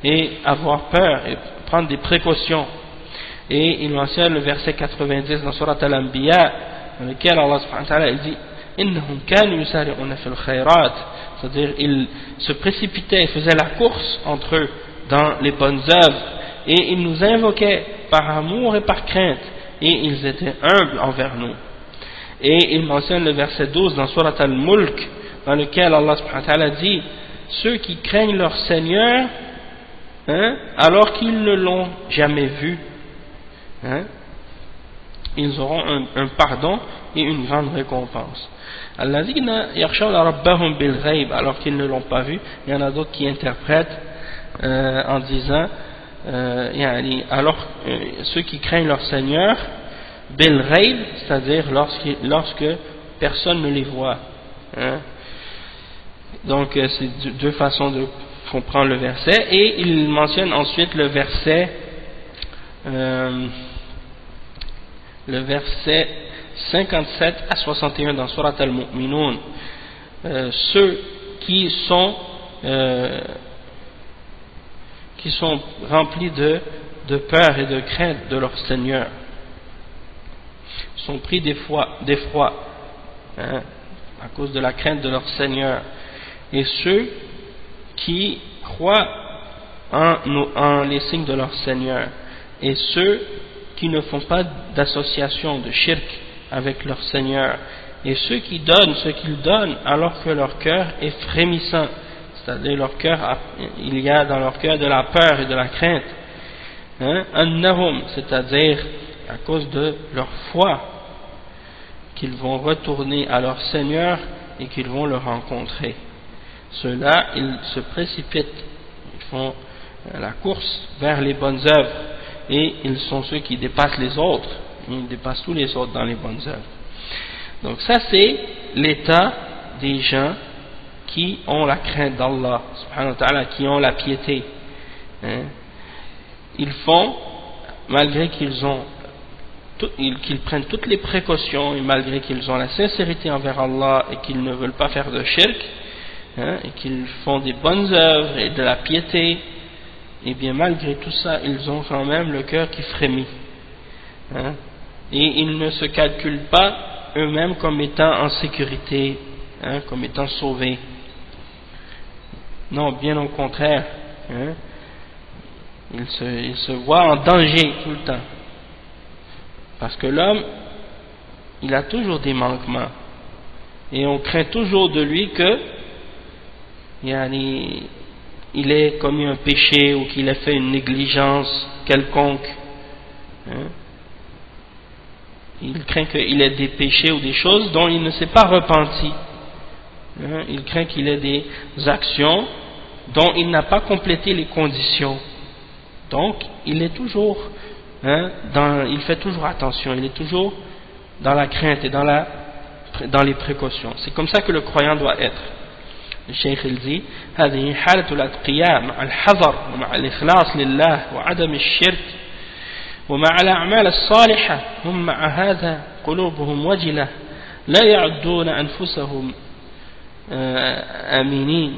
et avoir peur et prendre des précautions. Et il mentionne le verset 90 dans Surat al-Anbiya, dans lequel Allah subhanahu wa ta'ala il dit: Innahum kanu yusari'una fil khayrat, c'est-à-dire ils se précipitaient et faisaient la course entre eux dans les bonnes œuvres, et ils nous invoquaient par amour et par crainte, et ils étaient humbles envers nous. Et il mentionne le verset 12 dans Surat al-Mulk, dans lequel Allah subhanahu wa ta'ala dit: ceux qui craignent leur Seigneur, hein, alors qu'ils ne l'ont jamais vu, hein, ils auront un pardon et une grande récompense. Alladhina yakhshawna rabbahum bil ghayb, alors qu'ils ne l'ont pas vu. Il y en a d'autres qui interprètent en disant alors ceux qui craignent leur Seigneur bil ghayb, c'est-à-dire lorsque personne ne les voit, hein. Donc c'est deux façons comprend le verset, et il mentionne ensuite le verset 57 à 61 dans Surat Al-Mu'minun, ceux qui sont remplis de peur et de crainte de leur Seigneur, sont pris d'effroi, hein, à cause de la crainte de leur Seigneur, et ceux qui croient en les signes de leur Seigneur, et ceux qui ne font pas d'association de shirk avec leur Seigneur, et ceux qui donnent ce qu'ils donnent alors que leur cœur est frémissant, c'est-à-dire leur cœur, il y a dans leur cœur de la peur et de la crainte, hein, annahum, c'est-à-dire à cause de leur foi, qu'ils vont retourner à leur Seigneur et qu'ils vont le rencontrer. Ceux-là, ils se précipitent, ils font la course vers les bonnes œuvres, et ils sont ceux qui dépassent les autres, ils dépassent tous les autres dans les bonnes œuvres. Donc ça, c'est l'état des gens qui ont la crainte d'Allah subhanahu wa ta'ala, qui ont la piété, hein. Ils font, malgré qu'ils prennent toutes les précautions, et malgré qu'ils ont la sincérité envers Allah et qu'ils ne veulent pas faire de shirk, hein, et qu'ils font des bonnes œuvres et de la piété, et bien malgré tout ça, ils ont quand même le cœur qui frémit, hein, et ils ne se calculent pas eux-mêmes comme étant en sécurité, hein, comme étant sauvés. Non, bien au contraire, hein, ils se voient en danger tout le temps, parce que l'homme, il a toujours des manquements, et on craint toujours de lui que il ait commis un péché ou qu'il ait fait une négligence quelconque, hein. Il craint qu'il ait des péchés ou des choses dont il ne s'est pas repenti, hein. Il craint qu'il ait des actions dont il n'a pas complété les conditions. Donc il est toujours, hein, il fait toujours attention, il est toujours dans la crainte et dans les précautions. C'est comme ça que le croyant doit être. Le Cheikh il dit: هذه حالة الأتقياء مع الحذر ومع الإخلاص لله وعدم الشرك ومع الأعمال الصالحة هم مع هذا قلوبهم وجلة لا يعدون أنفسهم آمنين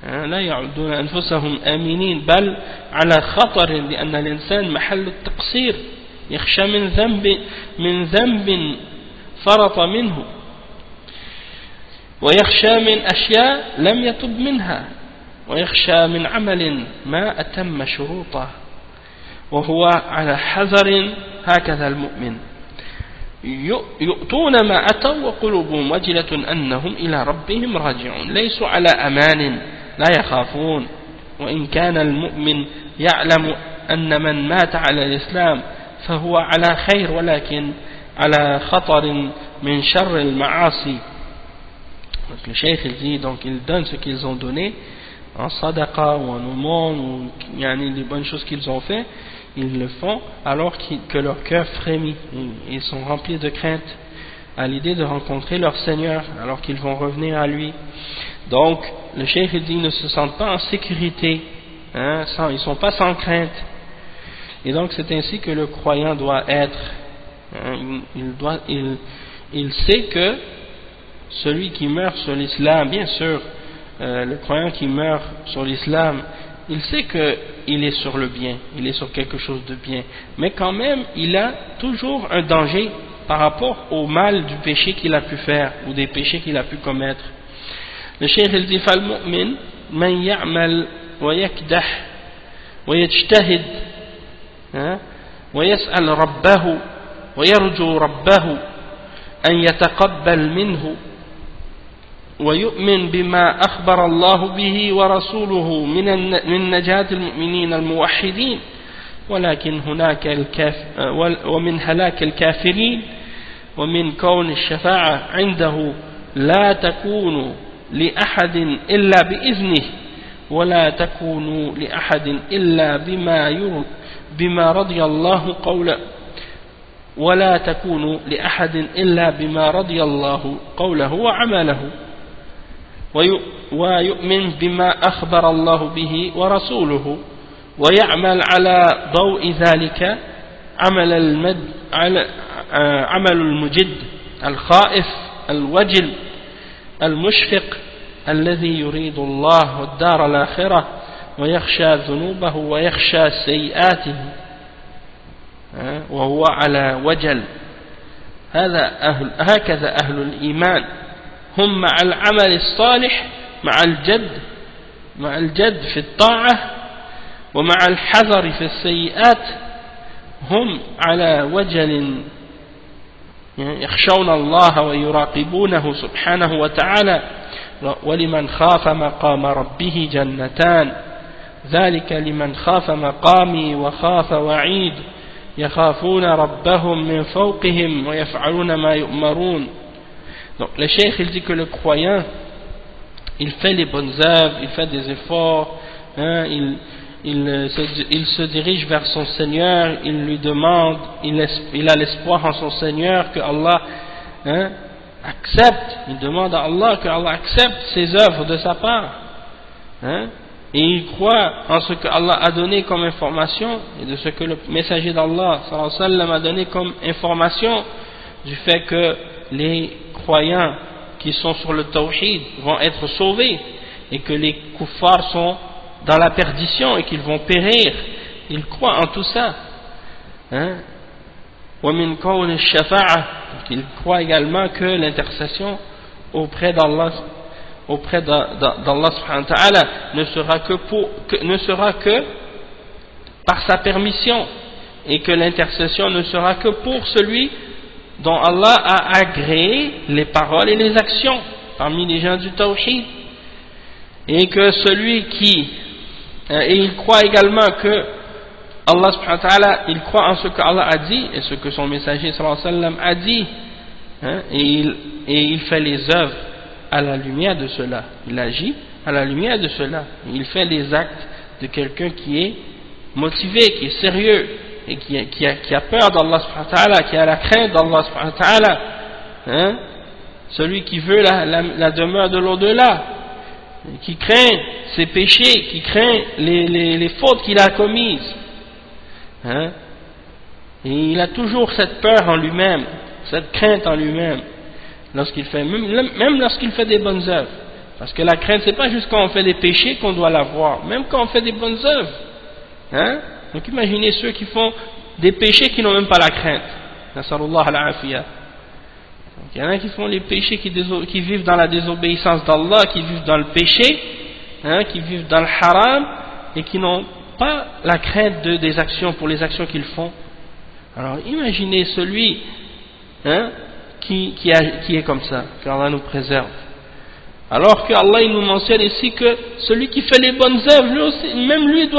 لا يعدون أنفسهم آمنين بل على خطر لأن الإنسان محل التقصير يخشى من ذنب فرط منه ويخشى من أشياء لم يتب منها ويخشى من عمل ما أتم شروطه وهو على حذر هكذا المؤمن يؤتون ما أتوا وقلوبهم وجلة أنهم إلى ربهم راجعون ليسوا على أمان لا يخافون وإن كان المؤمن يعلم أن من مات على الإسلام فهو على خير ولكن على خطر من شر المعاصي. Donc le cheikh il dit, donc ils donnent ce qu'ils ont donné en sadaqa ou en aumône ou les bonnes choses qu'ils ont fait, ils le font alors que leur cœur frémit, ils sont remplis de crainte à l'idée de rencontrer leur Seigneur alors qu'ils vont revenir à lui. Donc le cheikh il dit, ils ne se sentent pas en sécurité, hein, ils ne sont pas sans crainte, et donc c'est ainsi que le croyant doit être, hein, il sait que celui qui meurt sur l'islam, bien sûr, le croyant qui meurt sur l'islam, il sait qu'il est sur le bien, il est sur quelque chose de bien, mais quand même il a toujours un danger par rapport au mal du péché qu'il a pu faire ou des péchés qu'il a pu commettre. Le cheikh il dit: فالمؤمن من يعمل ويكدح ويجتهد ويسأل ربه ويرجو ربه أن يتقبل منه ويؤمن بما أخبر الله به ورسوله من نجاة المؤمنين الموحدين ولكن هناك ومن هلاك الكافرين ومن كون الشفاعة عنده لا تكون لأحد إلا بإذنه ولا تكون لأحد إلا بما رضي الله قوله ولا تكون لأحد إلا بما رضي الله قوله وعمله. ويؤمن بما أخبر الله به ورسوله ويعمل على ضوء ذلك عمل المجد الخائف الوجل المشفق الذي يريد الله والدار الآخرة ويخشى ذنوبه ويخشى سيئاته وهو على وجل. هكذا أهل الإيمان هم مع العمل الصالح مع الجد في الطاعة ومع الحذر في السيئات هم على وجل يخشون الله ويراقبونه سبحانه وتعالى. ولمن خاف مقام ربه جنتان ذلك لمن خاف مقامي وخاف وعيد يخافون ربهم من فوقهم ويفعلون ما يؤمرون. Donc le cheikh il dit que le croyant il fait les bonnes œuvres, il fait des efforts, il se dirige vers son Seigneur, il lui demande, il a l'espoir en son Seigneur que Allah accepte, il demande à Allah que Allah accepte ses œuvres de sa part, et il croit en ce que Allah a donné comme information et de ce que le messager d'Allah sallallahu alayhi wa sallam a donné comme information du fait que les croyants qui sont sur le tawhid vont être sauvés et que les kuffars sont dans la perdition et qu'ils vont périr. Il croit en tout ça. Il croit également que l'intercession auprès d'Allah subhanahu wa ta'ala ne sera que par sa permission, et que l'intercession ne sera que pour celui dont Allah a agréé les paroles et les actions parmi les gens du tawhid, et que celui qui et il croit également que Allah subhanahu wa ta'ala, il croit en ce que Allah a dit et ce que son messager sallallahu alayhi wa sallam a dit, et il fait les œuvres à la lumière de cela, il agit à la lumière de cela, il fait les actes de quelqu'un qui est motivé, qui est sérieux et qui a peur d'Allah subhanahu wa ta'ala, qui a la crainte d'Allah subhanahu wa ta'ala, celui qui veut la demeure de l'au-delà, qui craint ses péchés, qui craint les fautes qu'il a commises, et il a toujours cette peur en lui-même, cette crainte en lui-même lorsqu'il fait, même lorsqu'il fait des bonnes œuvres, parce que la crainte c'est pas juste quand on fait des péchés qu'on doit l'avoir, même quand on fait des bonnes œuvres, donc imaginez ceux qui font des péchés qui n'ont même pas la crainte. Nasallallahu al-afiyah. Il y en a qui font les péchés, qui vivent dans la désobéissance d'Allah, qui vivent dans le péché, qui vivent dans le haram, et qui n'ont pas la crainte des actions, pour les actions qu'ils font. Alors imaginez celui qui est comme ça, qu'Allah nous préserve. Alors que Allah il nous mentionne ici que celui qui fait les bonnes œuvres, lui aussi, même lui il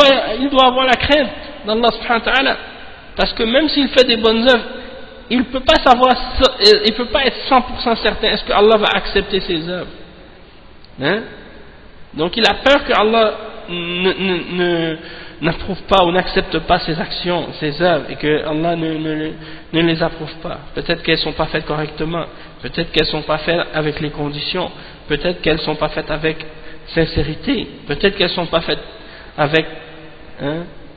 doit avoir la crainte d'Allah subhanahu wa ta'ala, parce que même s'il fait des bonnes œuvres, il ne peut pas savoir, il peut pas être 100% certain est-ce que Allah va accepter ses œuvres. Donc il a peur que Allah n'approuve pas ou n'accepte pas ses actions, ses œuvres, et que Allah ne les approuve pas. Peut-être qu'elles ne sont pas faites correctement, peut-être qu'elles ne sont pas faites avec les conditions, peut-être qu'elles ne sont pas faites avec sincérité, peut-être qu'elles ne sont pas faites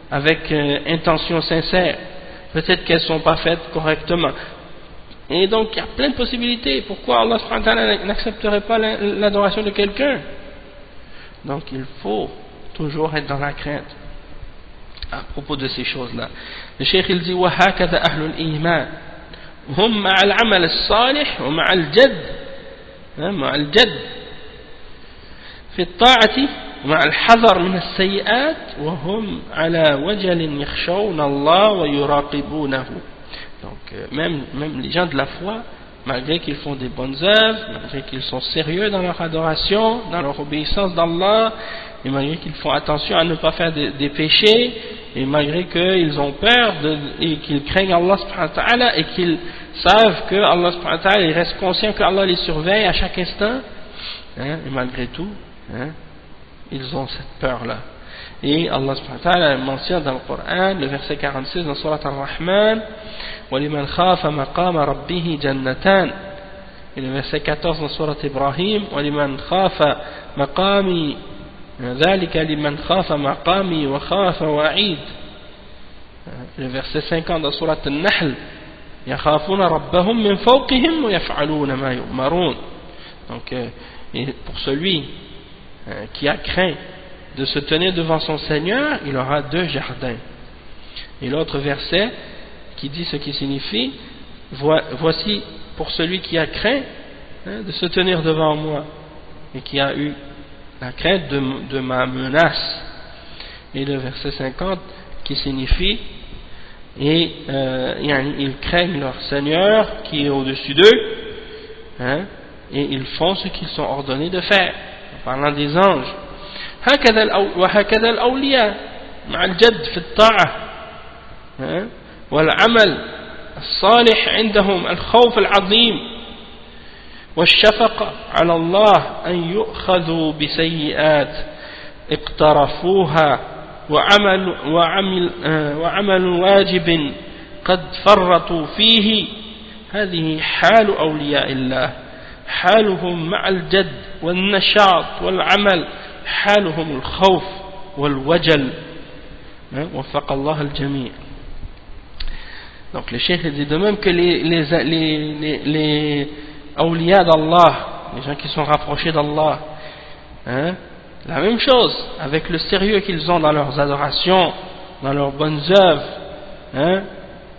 avec intention sincère, peut-être qu'elles ne sont pas faites correctement. Et donc il y a plein de possibilités. Pourquoi Allah subhanahu wa ta'ala n'accepterait pas l'adoration de quelqu'un? Donc il faut toujours être dans la crainte à propos de ces choses-là. Le cheikh il dit وَهَكَذَا أَهْلُ الْإِيمَانِ هُمْ مَعَ الْعَمَلِ الصَّالِحِ وَمَعَ الْجَدِّ مع الجد في الطاعة مع الحذر من السيئات وهم على وجل يخشون الله ويراقبونه. Donc même les gens de la foi, malgré qu'ils font des bonnes œuvres, malgré qu'ils sont sérieux dans leur adoration, dans leur obéissance d'Allah, et malgré qu'ils font attention à ne pas faire des péchés, et malgré qu'ils ont peur et qu'ils craignent Allah subhanahu wa ta'ala, et qu'ils savent que Allah subhanahu wa ta'ala, ils restent conscients que Allah les surveille à chaque instant, et malgré tout, ils ont cette peur-là. Et Allah subhanahu wa ta'ala mentionne dans le Coran, le verset 46 dans Surat Ar-Rahman, وَلِمَنْ خَافَ مَقَامَ رَبِّهِ جَنَّتَانِ Et le verset 14 dans Surat Ibrahim, وَلِمَنْ خَافَ مَقَامِي ذَلِكَ لِمَنْ خَافَ مَقَامِي وَخَافَ وَعِيدٍ. Le verset 50 dans Surat Al-Nahl, يَخَافُونَ رَبَّهُمْ مِنْ فَوْقِهِمْ وَيَفْعَلُونَ مَا يُؤْمَرُونَ. Donc, et pour celui qui a craint de se tenir devant son Seigneur, il aura 2 jardins. Et l'autre verset qui dit ce qui signifie, voici pour celui qui a craint de se tenir devant moi et qui a eu la crainte de ma menace. Et le verset 50 qui signifie, et ils craignent leur Seigneur qui est au-dessus d'eux, et ils font ce qu'ils sont ordonnés de faire, en parlant des anges. وهكذا الأولياء مع الجد في الطاعة والعمل الصالح عندهم الخوف العظيم والشفقة على الله أن يؤخذوا بسيئات اقترفوها وعمل واجب قد فرطوا فيه. هذه حال أولياء الله، حالهم مع الجد والنشاط والعمل حالهم الخوف والوجل. وفق الله الجميع. Donc le cheikh dit de même que les awliya d'Allah, les gens qui sont rapprochés d'Allah, la même chose, avec le sérieux qu'ils ont dans leurs adorations, dans leurs bonnes œuvres,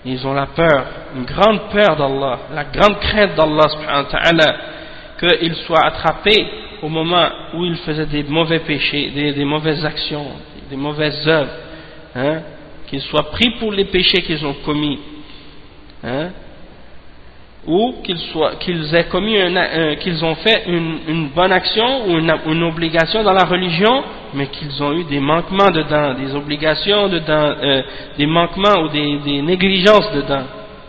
ils ont la peur, une grande peur d'Allah, la grande crainte d'Allah subhanahu wa ta'ala, qu'ils soient attrapés au moment où ils faisaient des mauvais péchés, des mauvaises actions, des mauvaises œuvres, qu'ils soient pris pour les péchés qu'ils ont commis, ou qu'ils aient commis qu'ils ont fait une bonne action ou une obligation dans la religion, mais qu'ils ont eu des manquements dedans, des obligations dedans, des manquements ou des négligences dedans.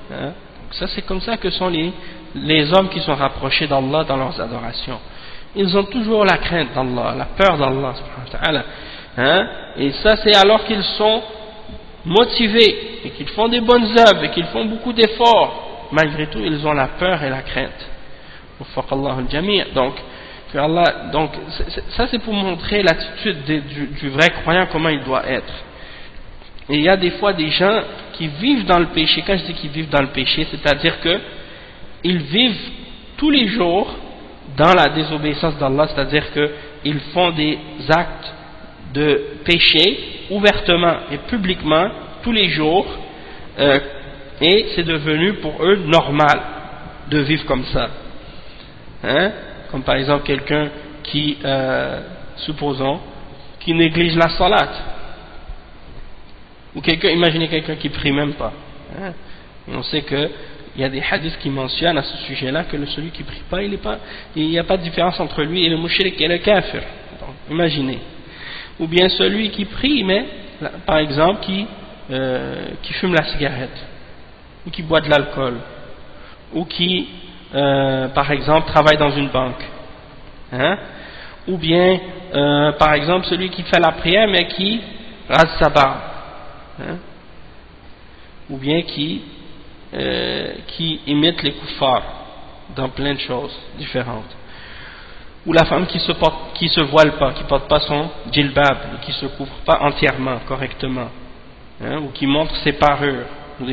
Donc ça, c'est comme ça que sont les hommes qui sont rapprochés d'Allah dans leurs adorations. Ils ont toujours la crainte d'Allah, la peur d'Allah subhanahu wa ta'ala, et ça c'est alors qu'ils sont motivés et qu'ils font des bonnes œuvres et qu'ils font beaucoup d'efforts. Malgré tout, ils ont la peur et la crainte. Donc, ça c'est pour montrer l'attitude du vrai croyant, comment il doit être. Et il y a des fois des gens qui vivent dans le péché. Quand je dis qu'ils vivent dans le péché, c'est-à-dire que ils vivent tous les jours dans la désobéissance d'Allah, c'est-à-dire qu'ils font des actes de péché ouvertement et publiquement tous les jours, et c'est devenu pour eux normal de vivre comme ça, comme par exemple quelqu'un qui, supposons, qui néglige la salat, ou imaginez quelqu'un qui prie même pas, et on sait que il y a des hadiths qui mentionnent à ce sujet-là que celui qui prie pas, il n'y a pas de différence entre lui et le mushrik et le kafir. Donc, imaginez. Ou bien celui qui prie, mais par exemple qui fume la cigarette, ou qui boit de l'alcool, ou qui par exemple travaille dans une banque, ou bien par exemple celui qui fait la prière mais qui rase sa barbe, ou bien qui imite les kuffars dans plein de choses différentes, ou la femme qui se voile pas, qui porte pas son djilbab, qui se couvre pas entièrement, correctement, ou qui montre ses parures ou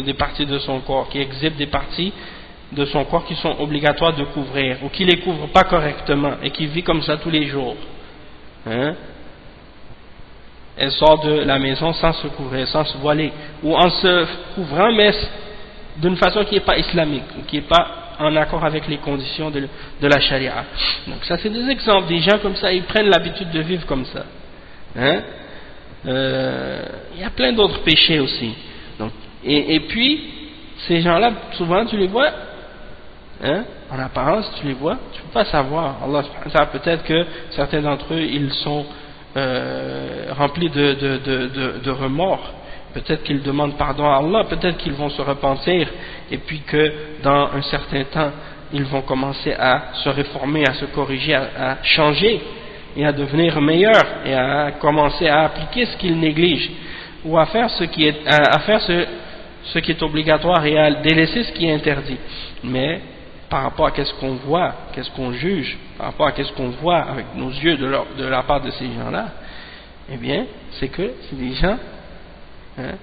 des parties de son corps, qui exhibe des parties de son corps qui sont obligatoires de couvrir, ou qui les couvre pas correctement et qui vit comme ça tous les jours. Elle sort de la maison sans se couvrir, sans se voiler, ou en se couvrant, mais d'une façon qui n'est pas islamique, ou qui n'est pas en accord avec les conditions de la charia. Donc ça c'est des exemples, des gens comme ça, ils prennent l'habitude de vivre comme ça. Il y a plein d'autres péchés aussi. Donc, et puis, ces gens-là, souvent tu les vois, en apparence tu les vois, tu ne peux pas savoir. Allah, peut-être que certains d'entre eux, ils sont remplis de remords, peut-être qu'ils demandent pardon à Allah, peut-être qu'ils vont se repentir, et puis que dans un certain temps ils vont commencer à se réformer, à se corriger, à changer et à devenir meilleurs et à commencer à appliquer ce qu'ils négligent, ou à faire ce qui est obligatoire et à délaisser ce qui est interdit. Mais par rapport à qu'est-ce qu'on voit, qu'est-ce qu'on juge, par rapport à qu'est-ce qu'on voit avec nos yeux de la part de ces gens-là, eh bien, c'est que c'est des gens, hein,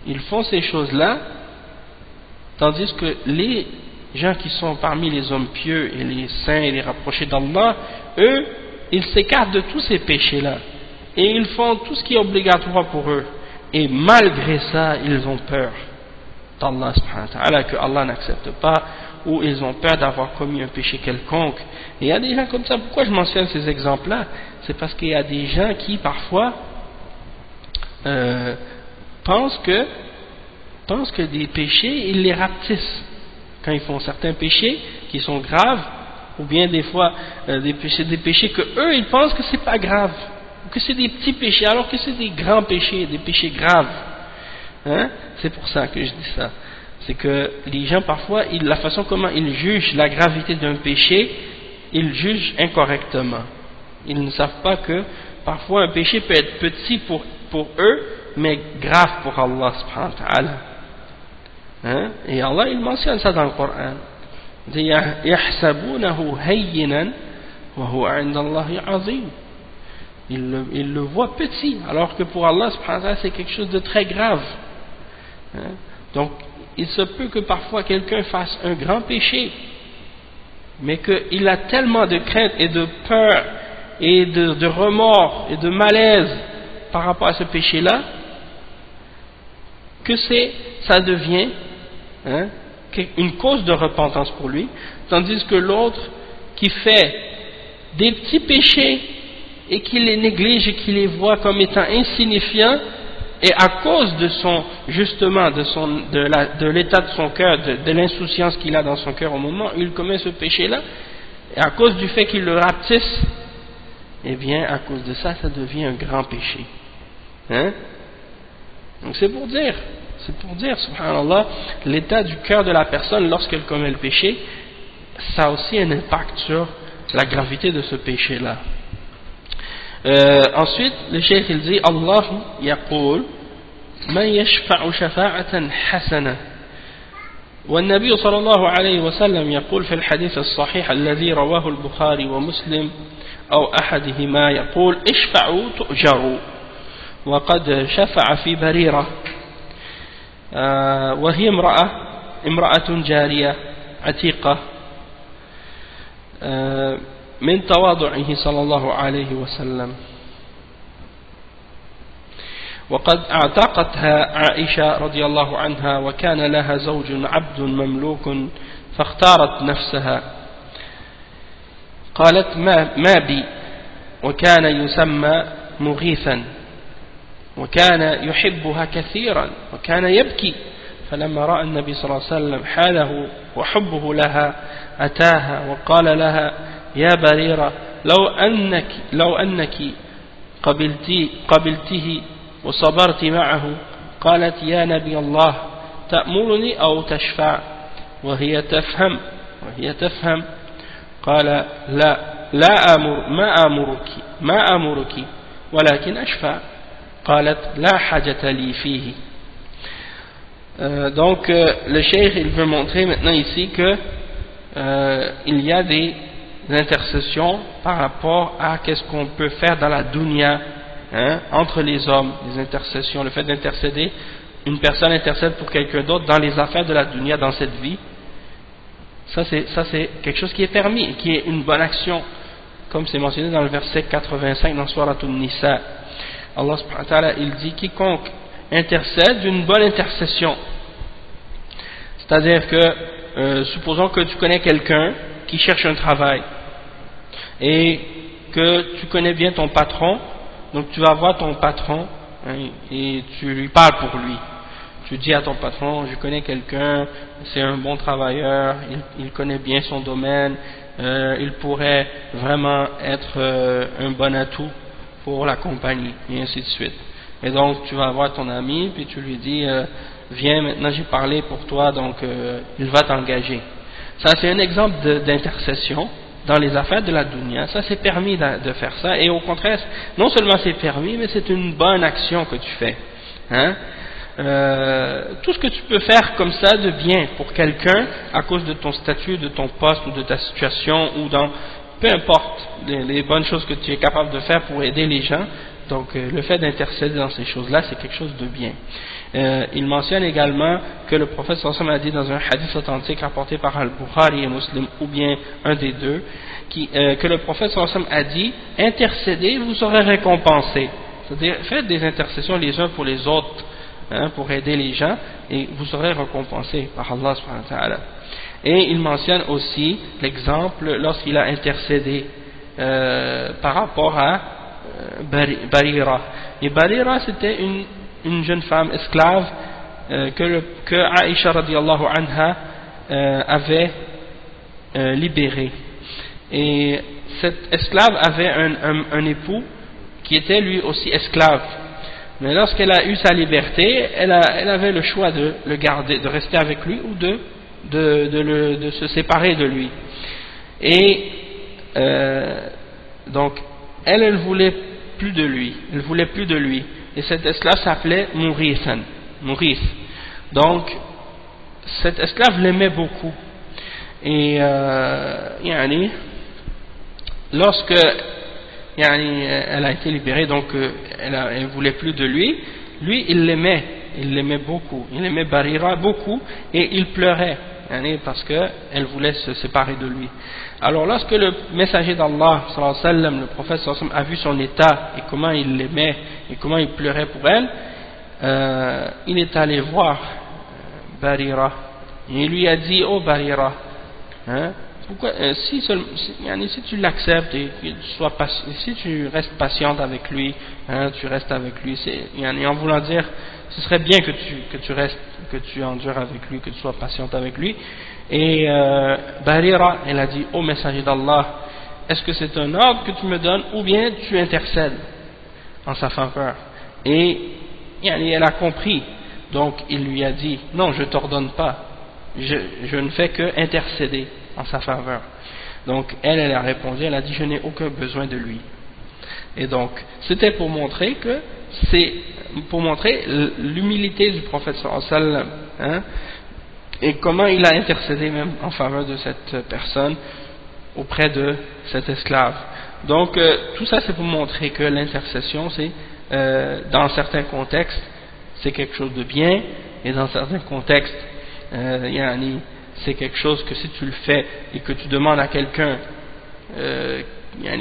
ils font ces choses-là, tandis que les gens qui sont parmi les hommes pieux et les saints et les rapprochés d'Allah, eux, ils s'écartent de tous ces péchés-là, et ils font tout ce qui est obligatoire pour eux, et malgré ça, ils ont peur d'Allah subhanahu wa ta'ala, que Allah n'accepte pas, ou ils ont peur d'avoir commis un péché quelconque. Et il y a des gens comme ça. Pourquoi je mentionne ces exemples-là? C'est parce qu'il y a des gens qui parfois pensent que des péchés, ils les rapetissent quand ils font certains péchés qui sont graves, ou bien des fois des péchés que eux ils pensent que c'est pas grave, ou que c'est des petits péchés alors que c'est des grands péchés, des péchés graves, hein? C'est pour ça que je dis ça. C'est que les gens parfois, la façon comment ils jugent la gravité d'un péché, ils jugent incorrectement. Ils ne savent pas que parfois un péché peut être petit pour eux, mais grave pour Allah subhanahu wa ta'ala. Hein? Et Allah il mentionne ça dans le Coran. Il dit يَحْسَبُونَهُ هَيِّنًا وَهُوَ عِنْدَ اللَّهِ عَظِيمٌ. Ils le voient petit, alors que pour Allah subhanahu wa ta'ala c'est quelque chose de très grave. Hein? Donc il se peut que parfois quelqu'un fasse un grand péché, mais qu'il a tellement de crainte et de peur et de remords et de malaise par rapport à ce péché-là, que ça devient, hein, une cause de repentance pour lui, tandis que l'autre qui fait des petits péchés et qui les néglige et qui les voit comme étant insignifiants, et à cause de de l'état de son cœur, de l'insouciance qu'il a dans son cœur au moment où il commet ce péché-là, et à cause du fait qu'il le rapetisse, eh bien, à cause de ça, ça devient un grand péché. Hein? Donc c'est pour dire, subhanallah, l'état du cœur de la personne lorsqu'elle commet le péché, ça a aussi un impact sur la gravité de ce péché-là. Ensuite, le cheikh il dit Allah yaqul man yashfa'u shafa'atan hasana والنبي صلى الله عليه وسلم يقول في الحديث الصحيح الذي رواه البخاري ومسلم أو أحدهما يقول اشفعوا تؤجروا وقد شفع في بريرة وهي امرأة جارية عتيقة من تواضعه صلى الله عليه وسلم وقد اعتقتها عائشة رضي الله عنها وكان لها زوج عبد مملوك فاختارت نفسها قالت ما بي وكان يسمى مغيثا وكان يحبها كثيرا وكان يبكي فلما رأى النبي صلى الله عليه وسلم حاله وحبه لها أتاها وقال لها يا بريرة لو أنك قبلته وصبرت معه قالت يا نبي الله تأمرني أو تشفع وهي تفهم قال لا ما أمرك ولكن أشفع قالت لا حاجة لي فيه. Donc le cheikh il veut montrer maintenant ici que il y a des intercessions par rapport à qu'est-ce qu'on peut faire dans la dunya, hein, entre les hommes, les intercessions, le fait d'intercéder, une personne intercède pour quelqu'un d'autre dans les affaires de la dunya dans cette vie, ça c'est quelque chose qui est permis, qui est une bonne action, comme c'est mentionné dans le verset 85 dans Surat An-Nisa. Allah subhanahu wa ta'ala il dit quiconque intercède d'une bonne intercession, c'est-à-dire que supposons que tu connais quelqu'un qui cherche un travail et que tu connais bien ton patron, donc tu vas voir ton patron, hein, et tu lui parles pour lui. Tu dis à ton patron, je connais quelqu'un, c'est un bon travailleur, il connaît bien son domaine, il pourrait vraiment être un bon atout pour la compagnie, et ainsi de suite. Et donc tu vas voir ton ami, puis tu lui dis, viens maintenant j'ai parlé pour toi, donc il va t'engager. Ça c'est un exemple d'intercession dans les affaires de la dunya. Ça c'est permis de faire ça, et au contraire, non seulement c'est permis, mais c'est une bonne action que tu fais. Hein? tout ce que tu peux faire comme ça de bien pour quelqu'un à cause de ton statut, de ton poste ou de ta situation ou dans peu importe les bonnes choses que tu es capable de faire pour aider les gens. Donc le fait d'intercéder dans ces choses-là, c'est quelque chose de bien. Il mentionne également que le prophète sallallahu alayhi wa sallam a dit dans un hadith authentique rapporté par Al-Bukhari et Muslim, ou bien un des deux, que le prophète sallallahu alayhi wa sallam a dit: intercédez, vous serez récompensés. C'est-à-dire, faites des intercessions les uns pour les autres, pour aider les gens, et vous serez récompensés par Allah subhanahu wa ta'ala. Et il mentionne aussi l'exemple lorsqu'il a intercédé par rapport à Barira. Et Barira, c'était une jeune femme esclave que Aïcha radiallahu anha avait libérée. Et cette esclave avait un époux qui était lui aussi esclave. Mais lorsqu'elle a eu sa liberté, elle avait le choix de le garder, de rester avec lui ou de se séparer de lui. Et donc elle voulait plus de lui, elle voulait plus de lui. Et cet esclave s'appelait Mourith. Donc cet esclave l'aimait beaucoup. Et lorsque elle a été libérée, donc elle voulait plus de lui, il l'aimait beaucoup, il aimait Barira beaucoup, et il pleurait parce qu'elle voulait se séparer de lui. Alors lorsque le messager d'Allah sallallahu alayhi wa sallam, le prophète sallallahu alayhi wa sallam, a vu son état et comment il l'aimait et comment il pleurait pour elle, il est allé voir Barira et il lui a dit: oh Barira, pourquoi, si tu l'acceptes et que si tu restes patiente avec lui, tu restes avec lui, en voulant dire, ce serait bien que tu restes, que tu endures avec lui, que tu sois patiente avec lui. Et Barira, elle a dit: ô messager d'Allah, est-ce que c'est un ordre que tu me donnes ou bien tu intercèdes en sa faveur? Et elle a compris, donc il lui a dit: non, je t'ordonne pas, je ne fais que intercéder en sa faveur. Donc elle a répondu, elle a dit: je n'ai aucun besoin de lui. Et donc c'était pour montrer l'humilité du prophète sallallahu alayhi wa sallam, et comment il a intercédé même en faveur de cette personne auprès de cet esclave. Donc tout ça c'est pour montrer que l'intercession, c'est dans certains contextes c'est quelque chose de bien, et dans certains contextes c'est quelque chose que si tu le fais et que tu demandes à quelqu'un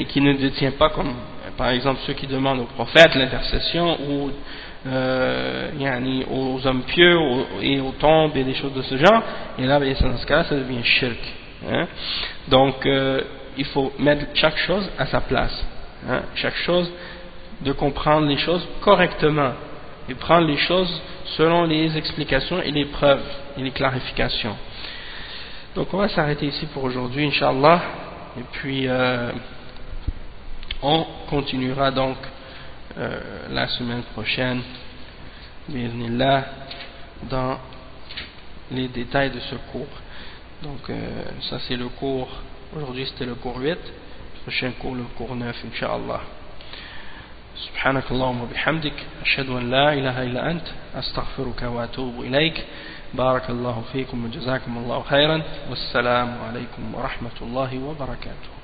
qui ne détient pas, comme par exemple ceux qui demandent au prophète l'intercession, ou aux hommes pieux et aux tombes et des choses de ce genre, et là dans ce cas ça devient shirk. Donc il faut mettre chaque chose à sa place, chaque chose, de comprendre les choses correctement et prendre les choses selon les explications et les preuves et les clarifications. Donc on va s'arrêter ici pour aujourd'hui, Inch'Allah, et puis on continuera donc la semaine prochaine, bi'idhnillah, dans les détails de ce cours. Donc ça c'est le cours, aujourd'hui c'était le cours 8, le prochain cours le cours 9, Inch'Allah. سبحانك اللهم وبحمدك أشهد أن لا إله إلا أنت أستغفرك وأتوب إليك بارك الله فيكم وجزاكم الله خيرا والسلام عليكم ورحمة الله وبركاته.